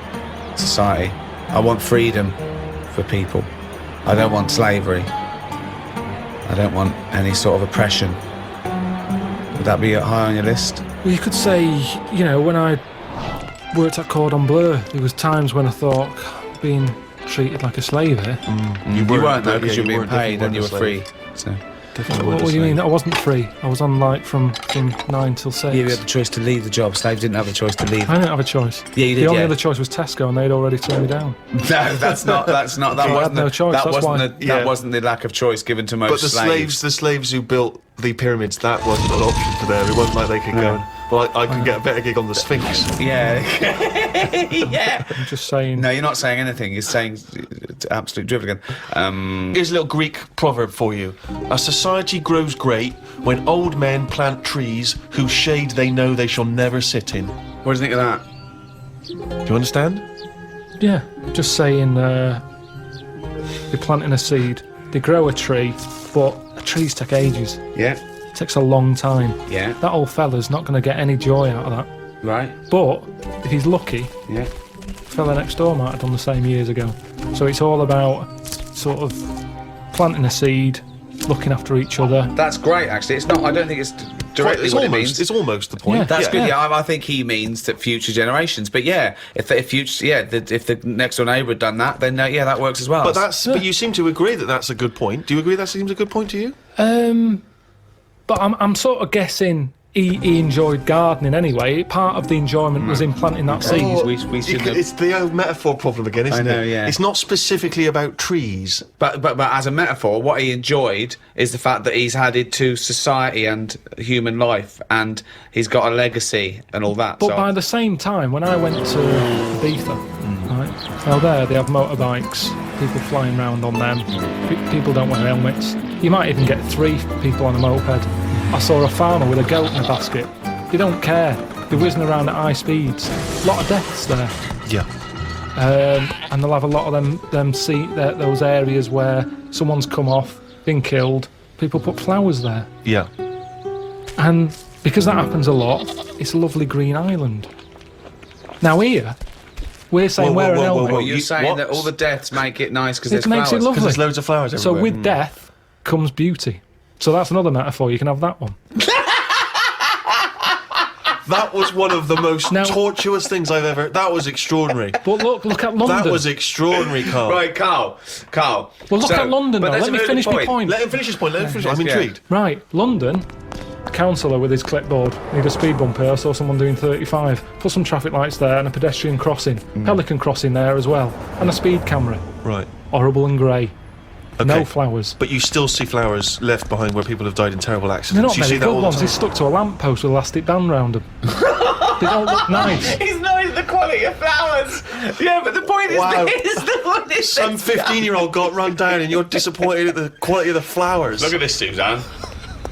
society. I want freedom for people. I don't want slavery. I don't want any sort of oppression. Would that be high on your list? Well, you could say, you know, when I worked at Cordon Bleu, there was times when I thought being treated like a slave here. You weren't though, because yeah, you were being paid definitely and you were weren't a free. slave. So Definitely What weren't a do you slave. mean? I wasn't free. I was on like from 9 till 6. you had the choice to leave the job. Slaves didn't have the choice to leave. I didn't have a choice. Yeah, you The did. only Yeah. other choice was Tesco, and they'd already turned me down. No, that's not. That I had wasn't. no choice, That that's wasn't. why. That wasn't the lack of choice given to most But the slaves who built the pyramids, that wasn't an option for them. It wasn't like they could go and, well, I can get a better gig on the Sphinx. Yeah. Yeah. I'm just saying. No, you're not saying anything. You're saying absolute drivel again. Here's a little Greek proverb for you. A society grows great when old men plant trees whose shade they know they shall never sit in. What do you think of that? Do you understand? Yeah, just saying. You're planting a seed. They grow a tree, but trees take ages. Yeah. It takes a long time. Yeah. That old fella's not going to get any joy out of that. Right. But if he's lucky, Yeah. the fella next door might have done the same years ago. So it's all about sort of planting a seed, mates looking after each other. That's great, actually. It's not. I don't think it's directly It's what it almost, means. it's almost the point. Yeah. That's good. Yeah. Yeah, I think he means that future generations. But yeah, if the next door neighbour had done that, then yeah, that works as well. But you seem to agree that that's a good point. Do you agree that seems a good point to you? But I'm sort of guessing he enjoyed gardening anyway. Part of the enjoyment was in planting that seed. we should have. It's the old metaphor problem again, isn't I know, it? yeah. It's not specifically about trees. But as a metaphor, what he enjoyed is the fact that he's added to society and human life, and he's got a legacy and all that. But so. by the same time, when I went to Ibiza, right, now there they have motorbikes, people flying around on them, people don't wear helmets. You might even get 3 people on a moped. I saw a farmer with a goat in a basket. They don't care. They're whizzing around at high speeds. A lot of deaths there. Yeah. And they'll have a lot of those areas where someone's come off, been killed. People put flowers there. Yeah. And because that happens a lot, it's a lovely green island. Now here, we're saying wear an helmet. Well, you're saying what? that all the deaths make it nice because It there's makes flowers. it lovely. Because there's loads of flowers So everywhere. with death comes beauty. So that's another metaphor. You can have that one. That was one of the most Now- tortuous things I've ever... That was extraordinary. But look at London. That was extraordinary, Carl. Right, Carl. Well, look at London, but though. there's Let a me really finish good my point. Let him finish his point. Let him finish. I'm Yeah. intrigued. Right, London, councillor with his clipboard, need a speed bump here, I saw someone doing 35. Put some traffic lights there and a pedestrian crossing. Pelican crossing there as well. And a speed camera. Right. Horrible and grey. Okay. No flowers. But you still see flowers left behind where people have died in terrible accidents. They're not you very see that good all the ones. time. He's stuck to a lamppost with elastic band round them. They don't look nice. He's knowing the quality of flowers. Yeah, but the point is Wow. this. The point is Some this. 15-year-old got run down and you're disappointed at the quality of the flowers. Look at this, Suzanne.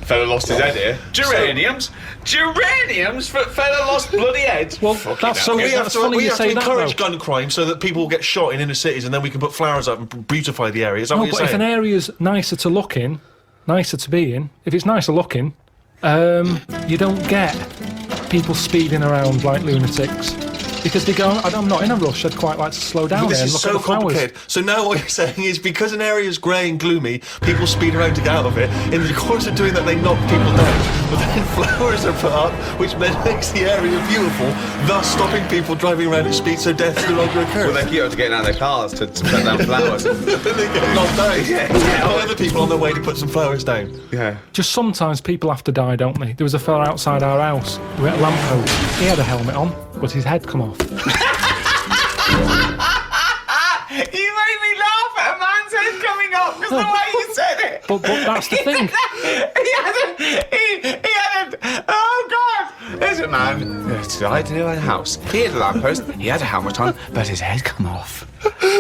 Fella lost his head here. Geraniums? Geraniums? Fella lost bloody head? Well, Fucking that's hell. So we have That's to, funny we you have to say that, encourage though. gun crime so that people get shot in inner cities and then we can put flowers up and beautify the area. Is that No, what but you're if an saying? area's nicer to look in, nicer to be in, if it's nicer looking, you don't get people speeding around like lunatics. Because they go, I'm not in a rush, I'd quite like to slow down This there and is look so at the flowers. complicated. So now what you're saying is because an area is grey and gloomy, people speed around to get out of it. In the course of doing that, they knock people down. But then flowers are put up, which then makes the area beautiful, thus stopping people driving around at speed so death no longer occurs. Well, they're cute to getting out of their cars to put down flowers. then they get knocked down. Yeah. By other people on their way to put some flowers down. Yeah. Just sometimes people have to die, don't they? There was a fella outside our house, we were at a lamppost. He had a helmet on, but his head come off. You made me laugh at a man's head coming off because the way you said it. But that's the thing. He had a, oh God! There's a man died in a house. He had a lamppost, he had a helmet on, but his head come off.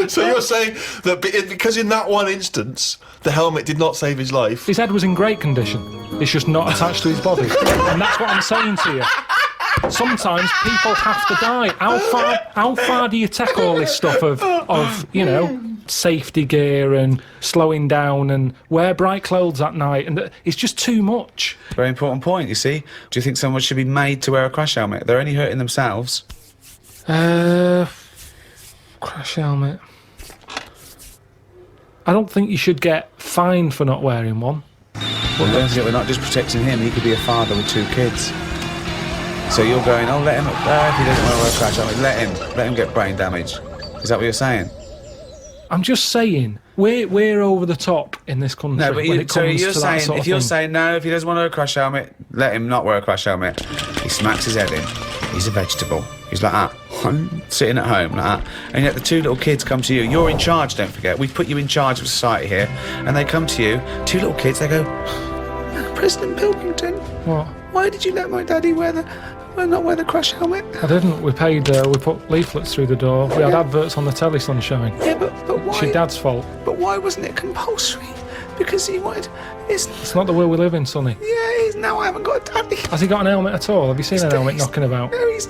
So you're saying that because in that one instance, the helmet did not save his life. His head was in great condition. It's just not attached to his body. And that's what I'm saying to you. Sometimes people have to die. How far do you take all this stuff of safety gear and slowing down and wear bright clothes at night? And it's just too much. Very important point, you see. Do you think someone should be made to wear a crash helmet? They're only hurting themselves. Crash helmet. I don't think you should get fined for not wearing one. Well, don't forget, we're not just protecting him. He could be a father with 2 kids. So you're going, oh, let him, if he doesn't want to wear a crash helmet, let him get brain damage. Is that what you're saying? I'm just saying, we're over the top in this country. No, but when it comes you're to that saying, sort of if you're thing. saying no, if he doesn't want to wear a crash helmet, let him not wear a crash helmet. He smacks his head in. He's a vegetable. He's like that, sitting at home like that. And yet the 2 little kids come to you. You're in charge, don't forget. We've put you in charge of society here. And they come to you, 2 little kids, they go, President Pilkington, What? why did you let my daddy not wear the crash helmet? I didn't. We paid. We put leaflets through the door. We had adverts on the telly, Sunshine. Yeah, but why? It's your dad's fault. But why wasn't it compulsory? Because he wanted. It's not the world we live in, Sonny. Now I haven't got a daddy. Has he got an helmet at all? Have you seen an helmet knocking about? No, he's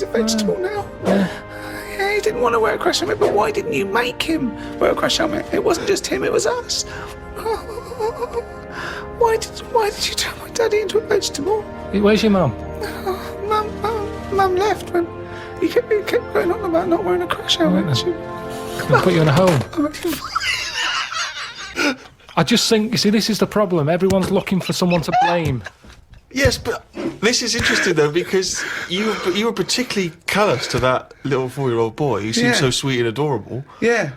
a vegetable now. Yeah, he didn't want to wear a crash helmet, but why didn't you make him wear a crash helmet? It wasn't just him, it was us. Why did you turn my daddy into a vegetable? Where's your mum? Mum left when he kept going on about not wearing a crash helmet. They'll put you in a home. I just think, you see, this is the problem. Everyone's looking for someone to blame. Yes, but this is interesting though, because you were particularly callous to that little 4-year-old boy who seemed so sweet and adorable. Yeah.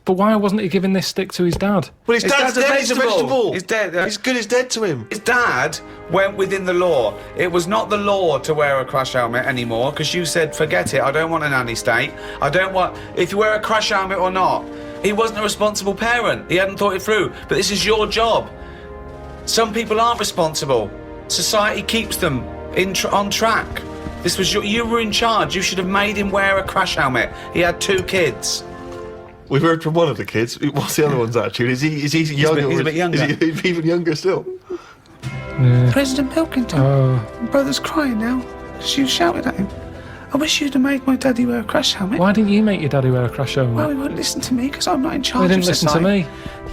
But why wasn't he giving this stick to his dad? Well, his dad's dead. He's a vegetable. He's dead. He's good as dead to him. His dad went within the law. It was not the law to wear a crash helmet anymore, because you said, forget it, I don't want a nanny state. I don't want... If you wear a crash helmet or not, he wasn't a responsible parent. He hadn't thought it through. But this is your job. Some people aren't responsible. Society keeps them on track. This was you were in charge. You should have made him wear a crash helmet. He had 2 kids. We've heard from one of the kids. What's the other one's attitude? Is he younger? He's a bit younger. Is he even younger still? Yeah. President Pilkington. My brother's crying now because you shouted at him. I wish you'd have made my daddy wear a crash helmet. Why didn't you make your daddy wear a crash helmet? Well, he won't listen to me because I'm not in charge. He didn't listen to me.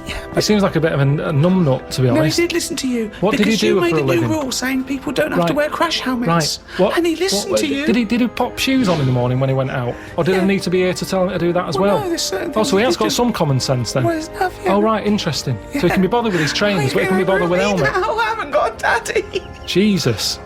Yeah, He seems like a bit of a numbnut, to be no, he honest. did listen to you. What did he because do you for made a a new living? rule saying people don't have to Right. wear crash helmets. Right. What, and he listened to you. Did he pop shoes on in the morning when he went out? Or did I need to be here to tell him to do that as well? No, there's certain Oh, things so he you has got just- some common sense then? Well, there's nothing. Oh, right, interesting. So he can be bothered with his trainers, but he can be bothered with helmet. I haven't got a daddy. Jesus.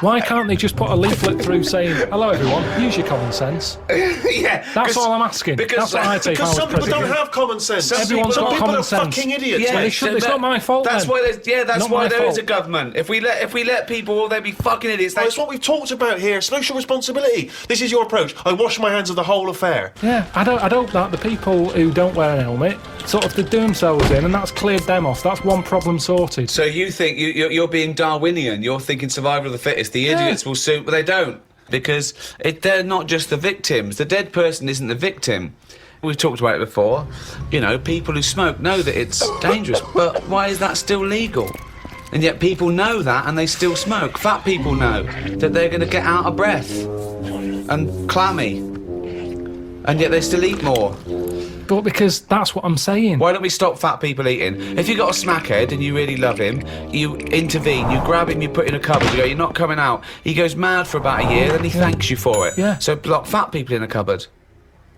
Why can't they just put a leaflet through saying, hello everyone, use your common sense? Yeah. That's all I'm asking. because- That's what I take Because if I some was people don't president. have common sense. Everyone's some got people common are sense. fucking idiots. Yeah, Well, they should, it's not my fault That's then. why there's that's Not why my there is a fault. government. If we let people, well, they'd be fucking idiots. Well, it's what we've talked about here. Social responsibility. This is your approach. I wash my hands of the whole affair. Yeah, I'd hope that the people who don't wear an helmet sort of they do themselves in, and that's cleared them off. That's one problem sorted. So you think you're being Darwinian? You're thinking survival of the fittest. The idiots will suit, but they don't, because they're not just the victims. The dead person isn't the victim. We've talked about it before. You know, people who smoke know that it's dangerous, but why is that still legal? And yet people know that and they still smoke. Fat people know that they're going to get out of breath and clammy, and yet they still eat more. But because that's what I'm saying. Why don't we stop fat people eating? If you got a smackhead and you really love him, you intervene, you grab him, you put in a cupboard, you go, you're not coming out. He goes mad for about a year, then he thanks you for it. Yeah. So lock fat people in a cupboard.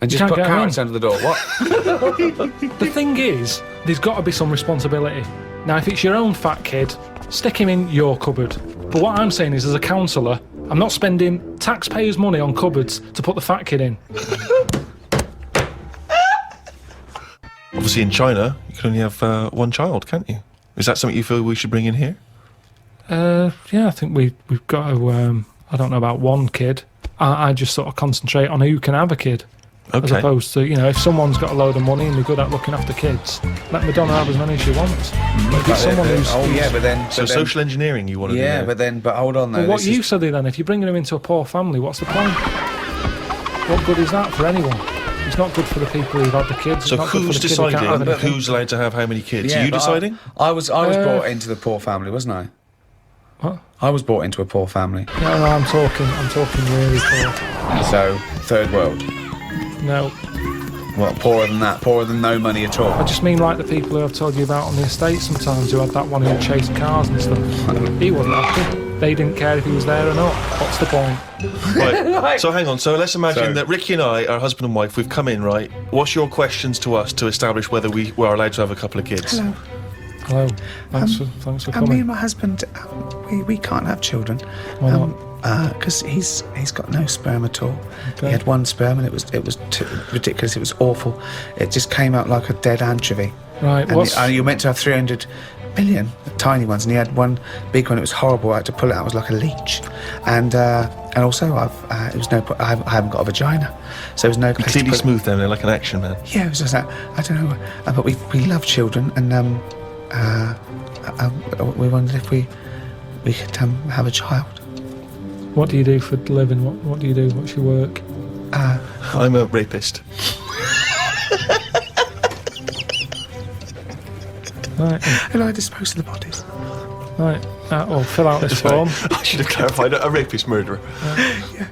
And just can't put get 'em carrots in. under the door. What? The thing is, there's got to be some responsibility. Now, if it's your own fat kid, stick him in your cupboard. But what I'm saying is, as a counsellor, I'm not spending taxpayers' money on cupboards to put the fat kid in. Obviously, in China, you can only have one child, can't you? Is that something you feel we should bring in here? Yeah, I think we've got to. I don't know about one kid. I just sort of concentrate on who can have a kid, as Okay. opposed to, you know, if someone's got a load of money and they're good at looking after kids, let Madonna have as many as she wants. But if it's someone who's, but then... So social engineering you want to do there. But hold on though. Well, what use are they then? If you're bringing them into a poor family, what's the point? What good is that for anyone? It's not good for the people who've had the kids. So it's not good who's for the kid who can't have deciding anything. who's allowed to have how many kids? Yeah, Are you but deciding? I was brought into the poor family, wasn't I? What? I was brought into a poor family. No, I'm talking really poor. So, third world. No, Well, poorer than that. Poorer than no money at all. I just mean like the people who I've told you about on the estate sometimes, who had that one who chased cars and stuff. He wasn't happy. They didn't care if he was there or not. What's the point? Right. So hang on. So let's imagine So- that Ricky and I, our husband and wife, we've come in, right? What's your questions to us to establish whether we are allowed to have a couple of kids? Hello. Hello. Thanks for And me coming. and my husband, we can't have children. Why not? Because he's got no sperm at all. Okay. He had one sperm and it was too ridiculous. It was awful. It just came out like a dead anchovy. Right, And what's... you were meant to have 300 million, the tiny ones, and he had one big one. It was horrible. I had to pull it out. It was like a leech. And also, I haven't got a vagina, so there's no place Completely to put smooth down there, like an action man. Yeah, it was just that. I don't know, but we love children, and we wondered if we could have a child. What do you do for a living? What do you do? What's your work? I'm a rapist. Right. And I dispose of the bodies. Right. Well, fill out this form. I should have clarified, a rapist murderer.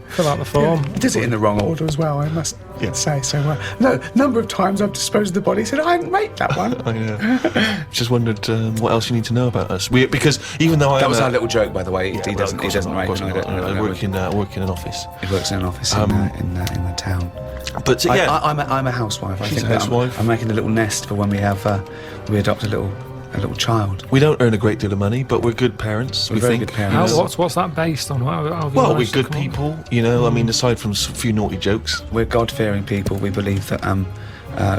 Fill out the form. He does it in the wrong order as well, I must say. So, no, number of times I've disposed of the body, said, I hadn't raped that one. I know. Just wondered what else you need to know about us. Because even though That was our little joke, by the way. He doesn't rape. I work in an office. He works in an office in the town. But I'm a housewife. I She's think a housewife. I'm making a little nest for when we have we adopt a little child. we don't earn a great deal of money, but we're good parents. We're we very think. good parents. What's that based on? How have you Well, we're managed to good come up people, you know. I mean, aside from a few naughty jokes. We're God-fearing people. We believe that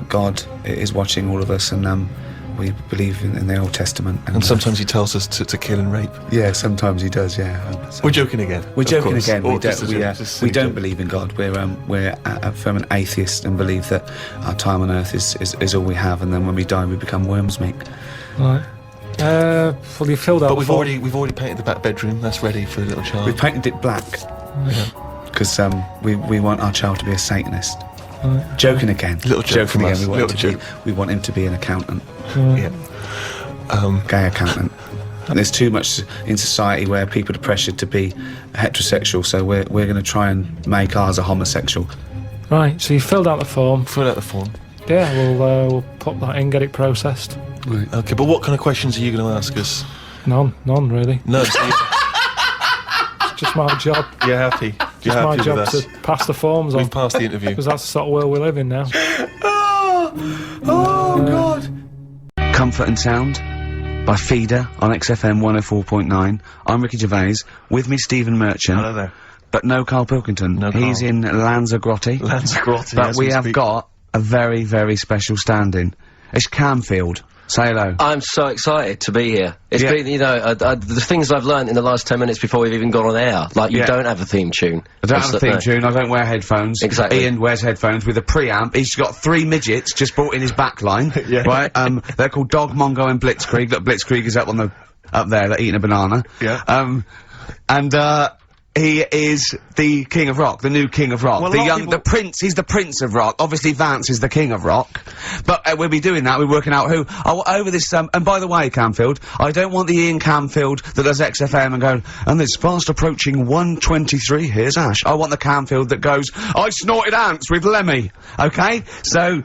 God is watching all of us, and we believe in the Old Testament. And sometimes he tells us to kill and rape. yeah, sometimes he does. Yeah, We're joking again. We're of joking course. again. Or We just don't. a We, joke, just a we don't joke. believe in God. We're a firm atheist and believe that our time on earth is all we have, and then when we die, we become worms meat. Right. Well, you filled out. But the we've form. already painted the back bedroom. That's ready for the little child. We've painted it black because we want our child to be a Satanist. Joking again. Little joke Joking from again. us. We want him to be an accountant, Yeah. gay accountant. And there's too much in society where people are pressured to be heterosexual, so we're going to try and make ours a homosexual. Right. So you filled out the form. Fill out the form. Yeah. We'll put that in, get it processed. Okay, but what kind of questions are you going to ask us? None really. No. It's just my job. You're happy. You're It's my happy job with us. to pass the forms on. We've passed the interview. Because that's the sort of world we live in now. Oh God! Comfort and Sound by Feeder on XFM 104.9. I'm Ricky Gervais. With me, Stephen Merchant. Hello there. But no Karl Pilkington. No He's Karl. in Lanzagrotte. Lanzarote. But we have got a very, very special stand-in. It's Camfield. Say hello. I'm so excited to be here. It's Yeah. been, you know, the things I've learned in the last 10 minutes before we've even gone on air. Like, you Yeah. don't have a theme tune. I don't have a theme No. tune, I don't wear headphones. Exactly. Ian wears headphones with a preamp. He's got 3 midgets just brought in his backline. Yeah. Right? They're called Dog, Mongo and Blitzkrieg. Look, Blitzkrieg is up there, they're eating a banana. Yeah. He is the king of rock, the new king of rock. Well, a lot of The prince, he's the prince of rock. Obviously Vance is the king of rock. But we'll be doing that, we're working out who. Over this, and by the way, Camfield, I don't want the Ian Camfield that does XFM and going, and it's fast approaching 1:23, here's Ash. I want the Camfield that goes, I snorted ants with Lemmy. Okay? So,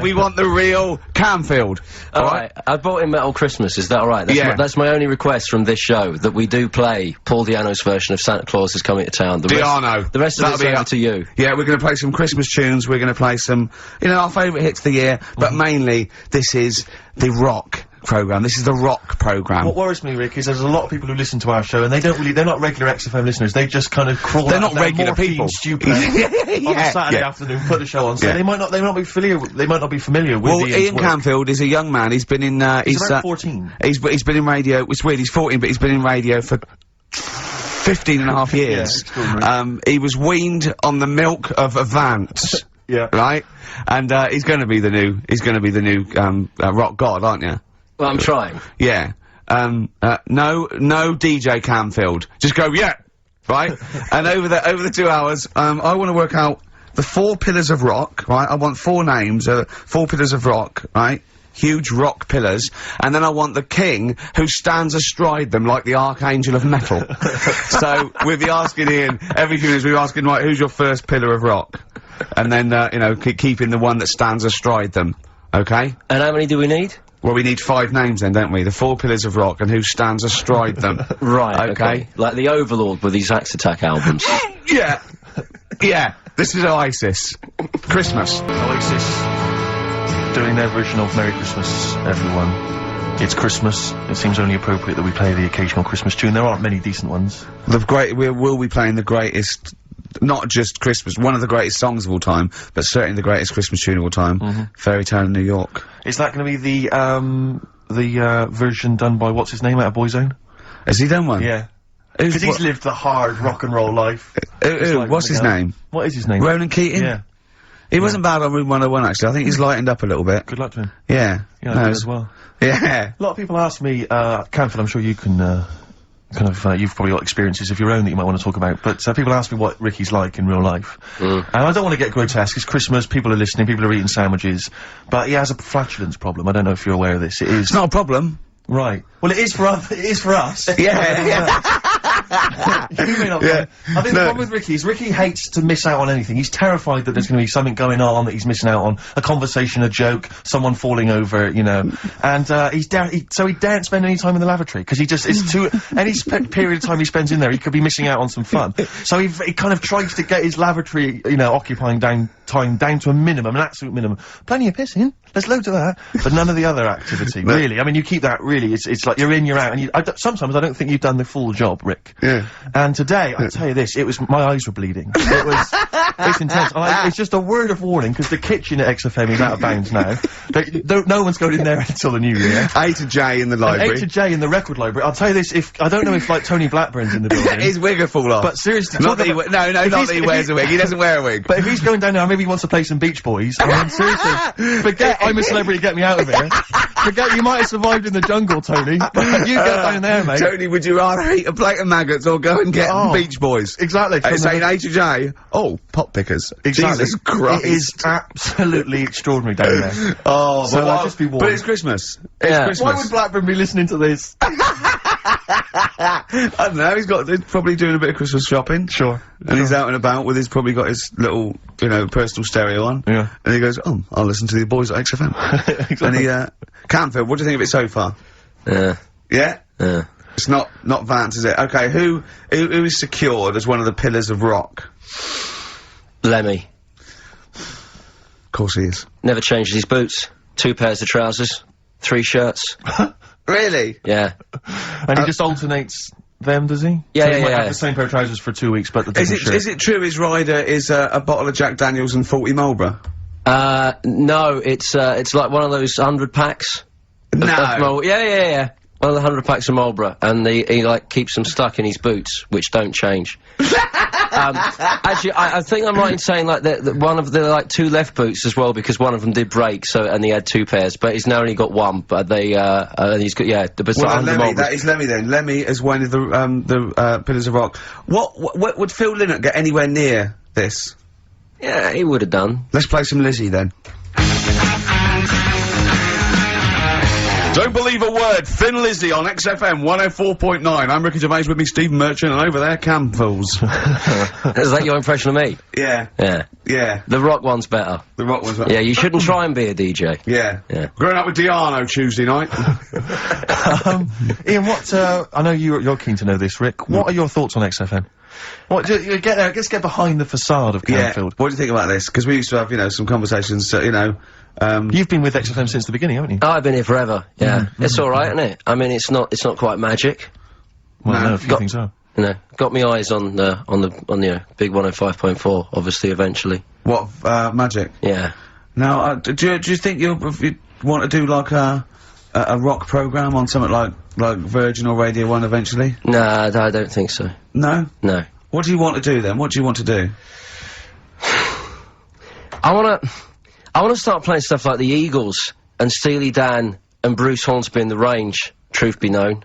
we want the real Camfield. Alright, I brought in Metal Christmas, is that alright? Yeah. That's my only request from this show, that we do play Paul Di'Anno's version of Santa Claus is Coming to Town. Di'Anno. The rest of That'll it's be over up to you. Yeah, we're going to play some Christmas tunes, we're going to play some, our favourite hits of the year, but mainly, this is the rock programme. This is the rock programme. What worries me, Rick, is there's a lot of people who listen to our show and they're not regular XFM listeners. They just kind of crawl They're out not of their regular morphine people. stupid on a Saturday afternoon, put the show on, so Yeah. they might not be familiar with Well, Ian's Ian work. Camfield is a young man, he's been in, He's around 14. He's been in radio, it's weird, he's 14, but he's been in radio for 15 and a half years. extraordinary. He was weaned on the milk of a Vance. Yeah. Right? And, he's gonna be the new, rock god, aren't you? Well, I'm trying. Yeah. No DJ Camfield. Just go, yeah! Right? And over the 2 hours, I want to work out the 4 pillars of rock, right? I want 4 names, 4 pillars of rock, right? Huge rock pillars, and then I want the king who stands astride them like the archangel of metal. So, we'll be asking Ian, every few minutes we're asking, right, who's your first pillar of rock? And then, keeping the one that stands astride them. Okay? And how many do we need? Well, we need 5 names then, don't we? The 4 pillars of rock and who stands astride them. Right, Okay. Like the Overlord with these Axe Attack albums. Yeah. Yeah. This is Oasis. Christmas. Oasis doing their version of Merry Christmas, everyone. It's Christmas. It seems only appropriate that we play the occasional Christmas tune. There aren't many decent ones. We will be playing the greatest, not just Christmas, one of the greatest songs of all time, but certainly the greatest Christmas tune of all time. Fairy Tale in New York. Is that going to be the version done by what's his name out of Boyzone? Has he done one? Yeah. Who's, Because he's lived the hard rock and roll life. what's his name? What is his name? Ronan Keating? Yeah. He wasn't bad on Room 101 actually, I think he's lightened up a little bit. Good luck to him. Yeah. Yeah, No, I do it's- as well. Yeah. A lot of people ask me, Camford, I'm sure you can, you've probably got experiences of your own that you might want to talk about, but people ask me what Ricky's like in real life. And I don't want to get grotesque, it's Christmas, people are listening, people are eating sandwiches, but he has a flatulence problem. I don't know if you're aware of this. It is. It's not a problem. Right. Well, it is for us. It is for us. Yeah. You may not mind. I think the problem with Ricky is Ricky hates to miss out on anything. He's terrified that there's going to be something going on that he's missing out on. A conversation, a joke, someone falling over, you know. And, so he daren't spend any time in the lavatory, because he just, it's too, any period of time he spends in there, he could be missing out on some fun. So he kind of tries to get his lavatory, you know, occupying time down to a minimum, an absolute minimum. Plenty of pissing. There's loads of that. But none of the other activity, really. I mean, you keep that, really, it's like you're in, you're out, and sometimes I don't think you've done the full job, Rick. Yeah. And today, I tell you this, my eyes were bleeding. It's intense. It's just a word of warning, because the kitchen at XFM is out of bounds now. No one's going in there until the new year. A to J in the library. A to J in the record library. I'll tell you this, I don't know if, like, Tony Blackburn's in the building. His wig will fall off. But seriously, not that he wears a wig. He doesn't wear a wig. But if he's going down there, maybe he wants to play some Beach Boys. I mean, seriously, forget I'm a celebrity, get me out of here. Forget you might have survived in the jungle, Tony. But you get down there, mate. Tony, would you rather eat a plate of maggots or go and get Beach Boys? Exactly. Saying A to J. Oh, pot pickers. Exactly. Jesus Christ. It is absolutely extraordinary down there. Oh, so I'll just be warned. But it's Christmas. It's Christmas. Why would Blackburn be listening to this? I don't know, he's probably doing a bit of Christmas shopping. Sure. And he's out and about with probably got his little, you know, personal stereo on. Yeah. And he goes, oh, I'll listen to the boys at XFM. Exactly. And Canfield, what do you think of it so far? Yeah. Yeah? Yeah. It's not Vance, is it? Okay, who is secured as one of the pillars of rock? Lemmy. Of course he is. Never changes his boots. 2 pairs of trousers. 3 shirts. Really? Yeah. And he just alternates them, does he? Yeah, so yeah, he might yeah. have the same pair of trousers for 2 weeks, but the different shirt. Is it true his rider is a bottle of Jack Daniels and 40 Marlboro? No, it's like one of those 100 packs. No. Yeah. One of the 100 packs of Marlboro, and he like keeps them stuck in his boots, which don't change. Actually, I think I'm right in saying like that one of the like 2 left boots as well, because one of them did break. So and he had 2 pairs, but he's now only got 1. But he's got the well, Lemmy, that is Lemmy then. Lemmy is one of the pillars of rock. What would Phil Lynott get anywhere near this? Yeah, he would have done. Let's play some Lizzie then. Don't believe a word. Thin Lizzy on XFM 104.9. I'm Ricky Gervais, with me Stephen Merchant, and over there, Campbell's. Is that your impression of me? Yeah. Yeah. Yeah. The rock one's better. The rock one's better. Yeah, you shouldn't try and be a DJ. Yeah. Yeah. Growing up with Diano Tuesday night. Ian, I know you're keen to know this, Rick. What are your thoughts on XFM? You get there, let's get behind the facade of Canfield. What do you think about this? Because we used to have, you know, some conversations, you know, You've been with XFM since the beginning, haven't you? Oh, I've been here forever, yeah. It's alright, isn't it? I mean, it's not quite magic. Well, no, a few things are. You know, got me eyes on the big 105.4, obviously, eventually. What, magic? Yeah. Now, do you think you want to do, like, a rock programme on something like Virgin or Radio 1 eventually? Nah, I don't think so. No? No. What do you want to do, then? What do you want to do? I wanna start playing stuff like the Eagles and Steely Dan and Bruce Hornsby in the Range, truth be known.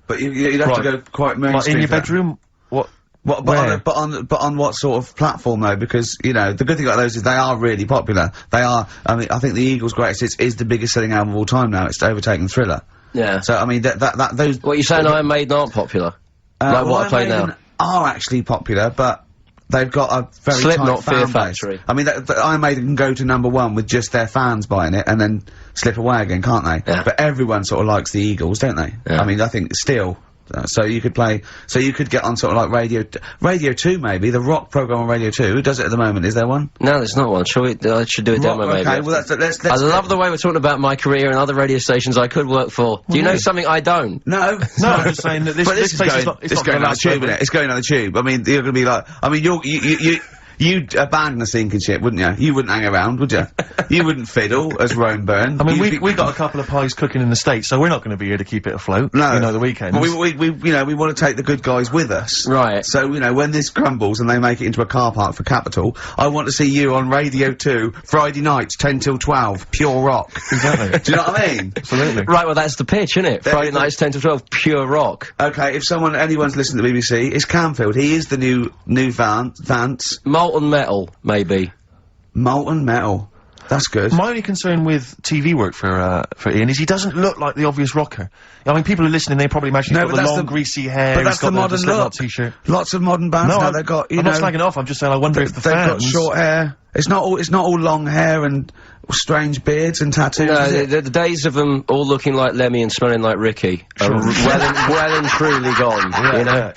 But you'd have to go quite mainstream. Like in your bedroom? What? But on what sort of platform though? Because, you know, the good thing about those is they are really popular. They are, I mean, I think the Eagles' Greatest Hits is the biggest selling album of all time now. It's overtaken Thriller. Yeah. So, I mean, those... What, you saying Iron Maiden aren't popular? Like what I play now? Are actually popular, but they've got a very Slipknot, tight Fear fan base. Factory. I mean, Iron Maiden can go to #1 with just their fans buying it and then slip away again, can't they? Yeah. But everyone sort of likes the Eagles, don't they? Yeah. I mean, I think still... so you could get on sort of like Radio 2 maybe, the rock programme on Radio 2. Who does it at the moment? Is there one? No, there's not one. I should do a demo maybe. Okay, well let's I love the way we're talking about my career and other radio stations I could work for. Do you know something I don't? No. No, I'm just saying that this place is not going on the tube, isn't it? It's going on the tube. I mean, you're gonna be like, I mean, you'd abandon the sinking ship, wouldn't you? You wouldn't hang around, would you? You wouldn't fiddle, as Rome Byrne. I mean, we got a couple of pies cooking in the States, so we're not going to be here to keep it afloat. No. You know, the weekends. But we you know, we want to take the good guys with us. Right. So, you know, when this crumbles and they make it into a car park for Capital, I want to see you on Radio 2, Friday nights, 10 till 12, pure rock. Exactly. Do you know what I mean? Absolutely. Right, well that's the pitch, isn't it? Friday nights 10 to 12, pure rock. Okay, if anyone's listening to the BBC, it's Canfield. He is the new Vance. Molten Metal, maybe. Molten Metal. That's good. My only concern with TV work for Ian is he doesn't look like the obvious rocker. I mean, people who are listening, they probably imagine he's got the long, greasy hair, But that's he's got the modern look. T-shirt. Lots of modern bands now, they've got, you I'm know... not slagging off, I'm just saying I wonder if the they've fans... got short hair. It's not all long hair and strange beards and tattoos, No, is it? the days of them all looking like Lemmy and smelling like Ricky are well and truly gone, you know?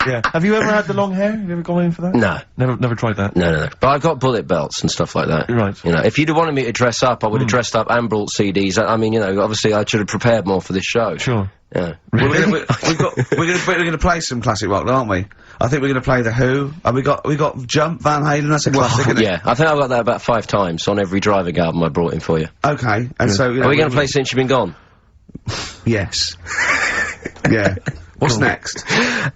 Yeah. Have you ever had the long hair? Have you ever gone in for that? No. Never tried that? No. But I've got bullet belts and stuff like that. Right. You know, if you'd have wanted me to dress up, I would have dressed up and brought CDs. I mean, you know, obviously I should have prepared more for this show. Sure. Yeah. We're gonna play some classic rock, aren't we? I think we're gonna play The Who. And we got Jump, Van Halen, that's a classic, isn't it? Yeah, I think I've got that about 5 times on every driving album I brought in for you. Okay, and so... Are we gonna play Since You've Been Gone? Yes. Yeah. What's next?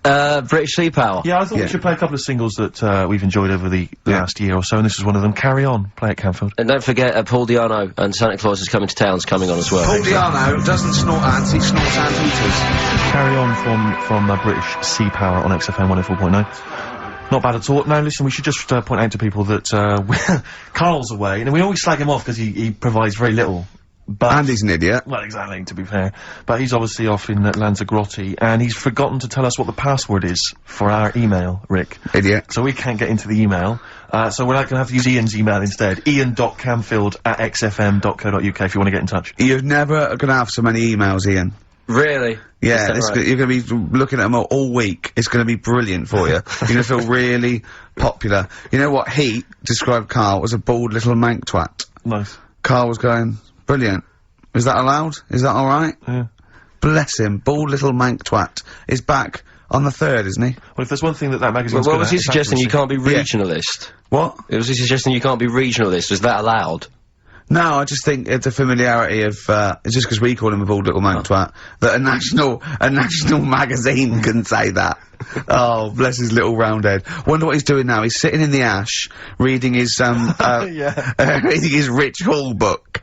British Sea Power. Yeah, I thought we should play a couple of singles that we've enjoyed over the last year or so, and this is one of them. Carry On, play at Canfield. And don't forget, Paul Di'Anno and Santa Claus is Coming to Town's coming on as well. Paul Di'Anno doesn't snort ants, he snorts anteaters. Carry On from British Sea Power on XFM 104.9. Not bad at all. Now, listen, we should just point out to people that Carl's away, and we always slag him off because he provides very little. But And he's an idiot. well, exactly, to be fair. But he's obviously off in Lanzarote, and he's forgotten to tell us what the password is for our email, Rick. Idiot. So we can't get into the email. So we're gonna have to use Ian's email instead. ian.camfield@xfm.co.uk if you want to get in touch. You're never gonna have so many emails, Ian. Really? Yeah, Is that right? you're gonna be looking at them all week. It's gonna be brilliant for you. You're gonna feel really popular. You know what Heat described Carl as a bald little mank twat. Nice. Carl was going, brilliant. Is that allowed? Is that alright? Yeah. Bless him. Bald little mank twat is back on the 3rd, isn't he? Well, if there's one thing that magazine's Well, good was at, he it's suggesting you accuracy. can't be regionalist? What? Was he suggesting you can't be regionalist? Was that allowed? No, I just think it's a familiarity of, it's just because we call him a bald little mank twat, that a national magazine can say that. Oh, bless his little round head. Wonder what he's doing now. He's sitting in the ash, reading his, reading his Rich Hall book.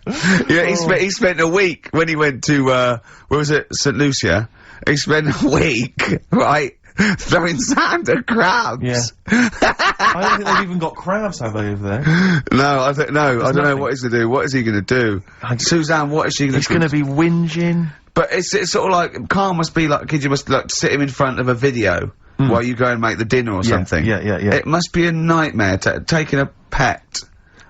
Yeah, he spent a week when he went to, where was it? St. Lucia. He spent a week, right? Throwing sand at crabs. Yeah. I don't think they've even got crabs, have they, over there? No, I don't know nothing. what he's gonna do. What is he gonna do? Suzanne, what is she gonna do? He's gonna be whinging. But it's sort of like, Carl must be like, you must like sit him in front of a video while you go and make the dinner or something. Yeah. It must be a nightmare taking a pet.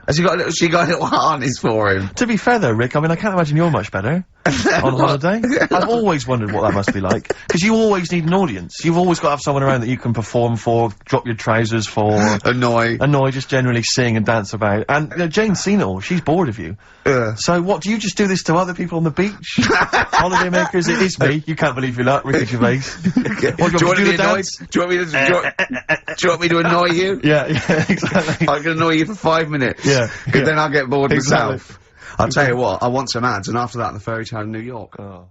Has she got a little harness for him? To be fair though, Rick, I mean, I can't imagine you're much better on holiday. I've always wondered what that must be like. Because you always need an audience. You've always got to have someone around that you can perform for, drop your trousers for. Annoy, just generally sing and dance about. And, Jane's seen it all. She's bored of you. So what, do you just do this to other people on the beach? Holiday makers, it is me. You can't believe your luck, Ricky Gervais. What, do you want to me do to annoy? Do you want me to annoy you? Yeah, exactly. I can annoy you for 5 minutes. Yeah, Because then I'll get bored Exactly. myself. I'll tell you what, I want some ads, and after that, the fairy tale in New York. Oh.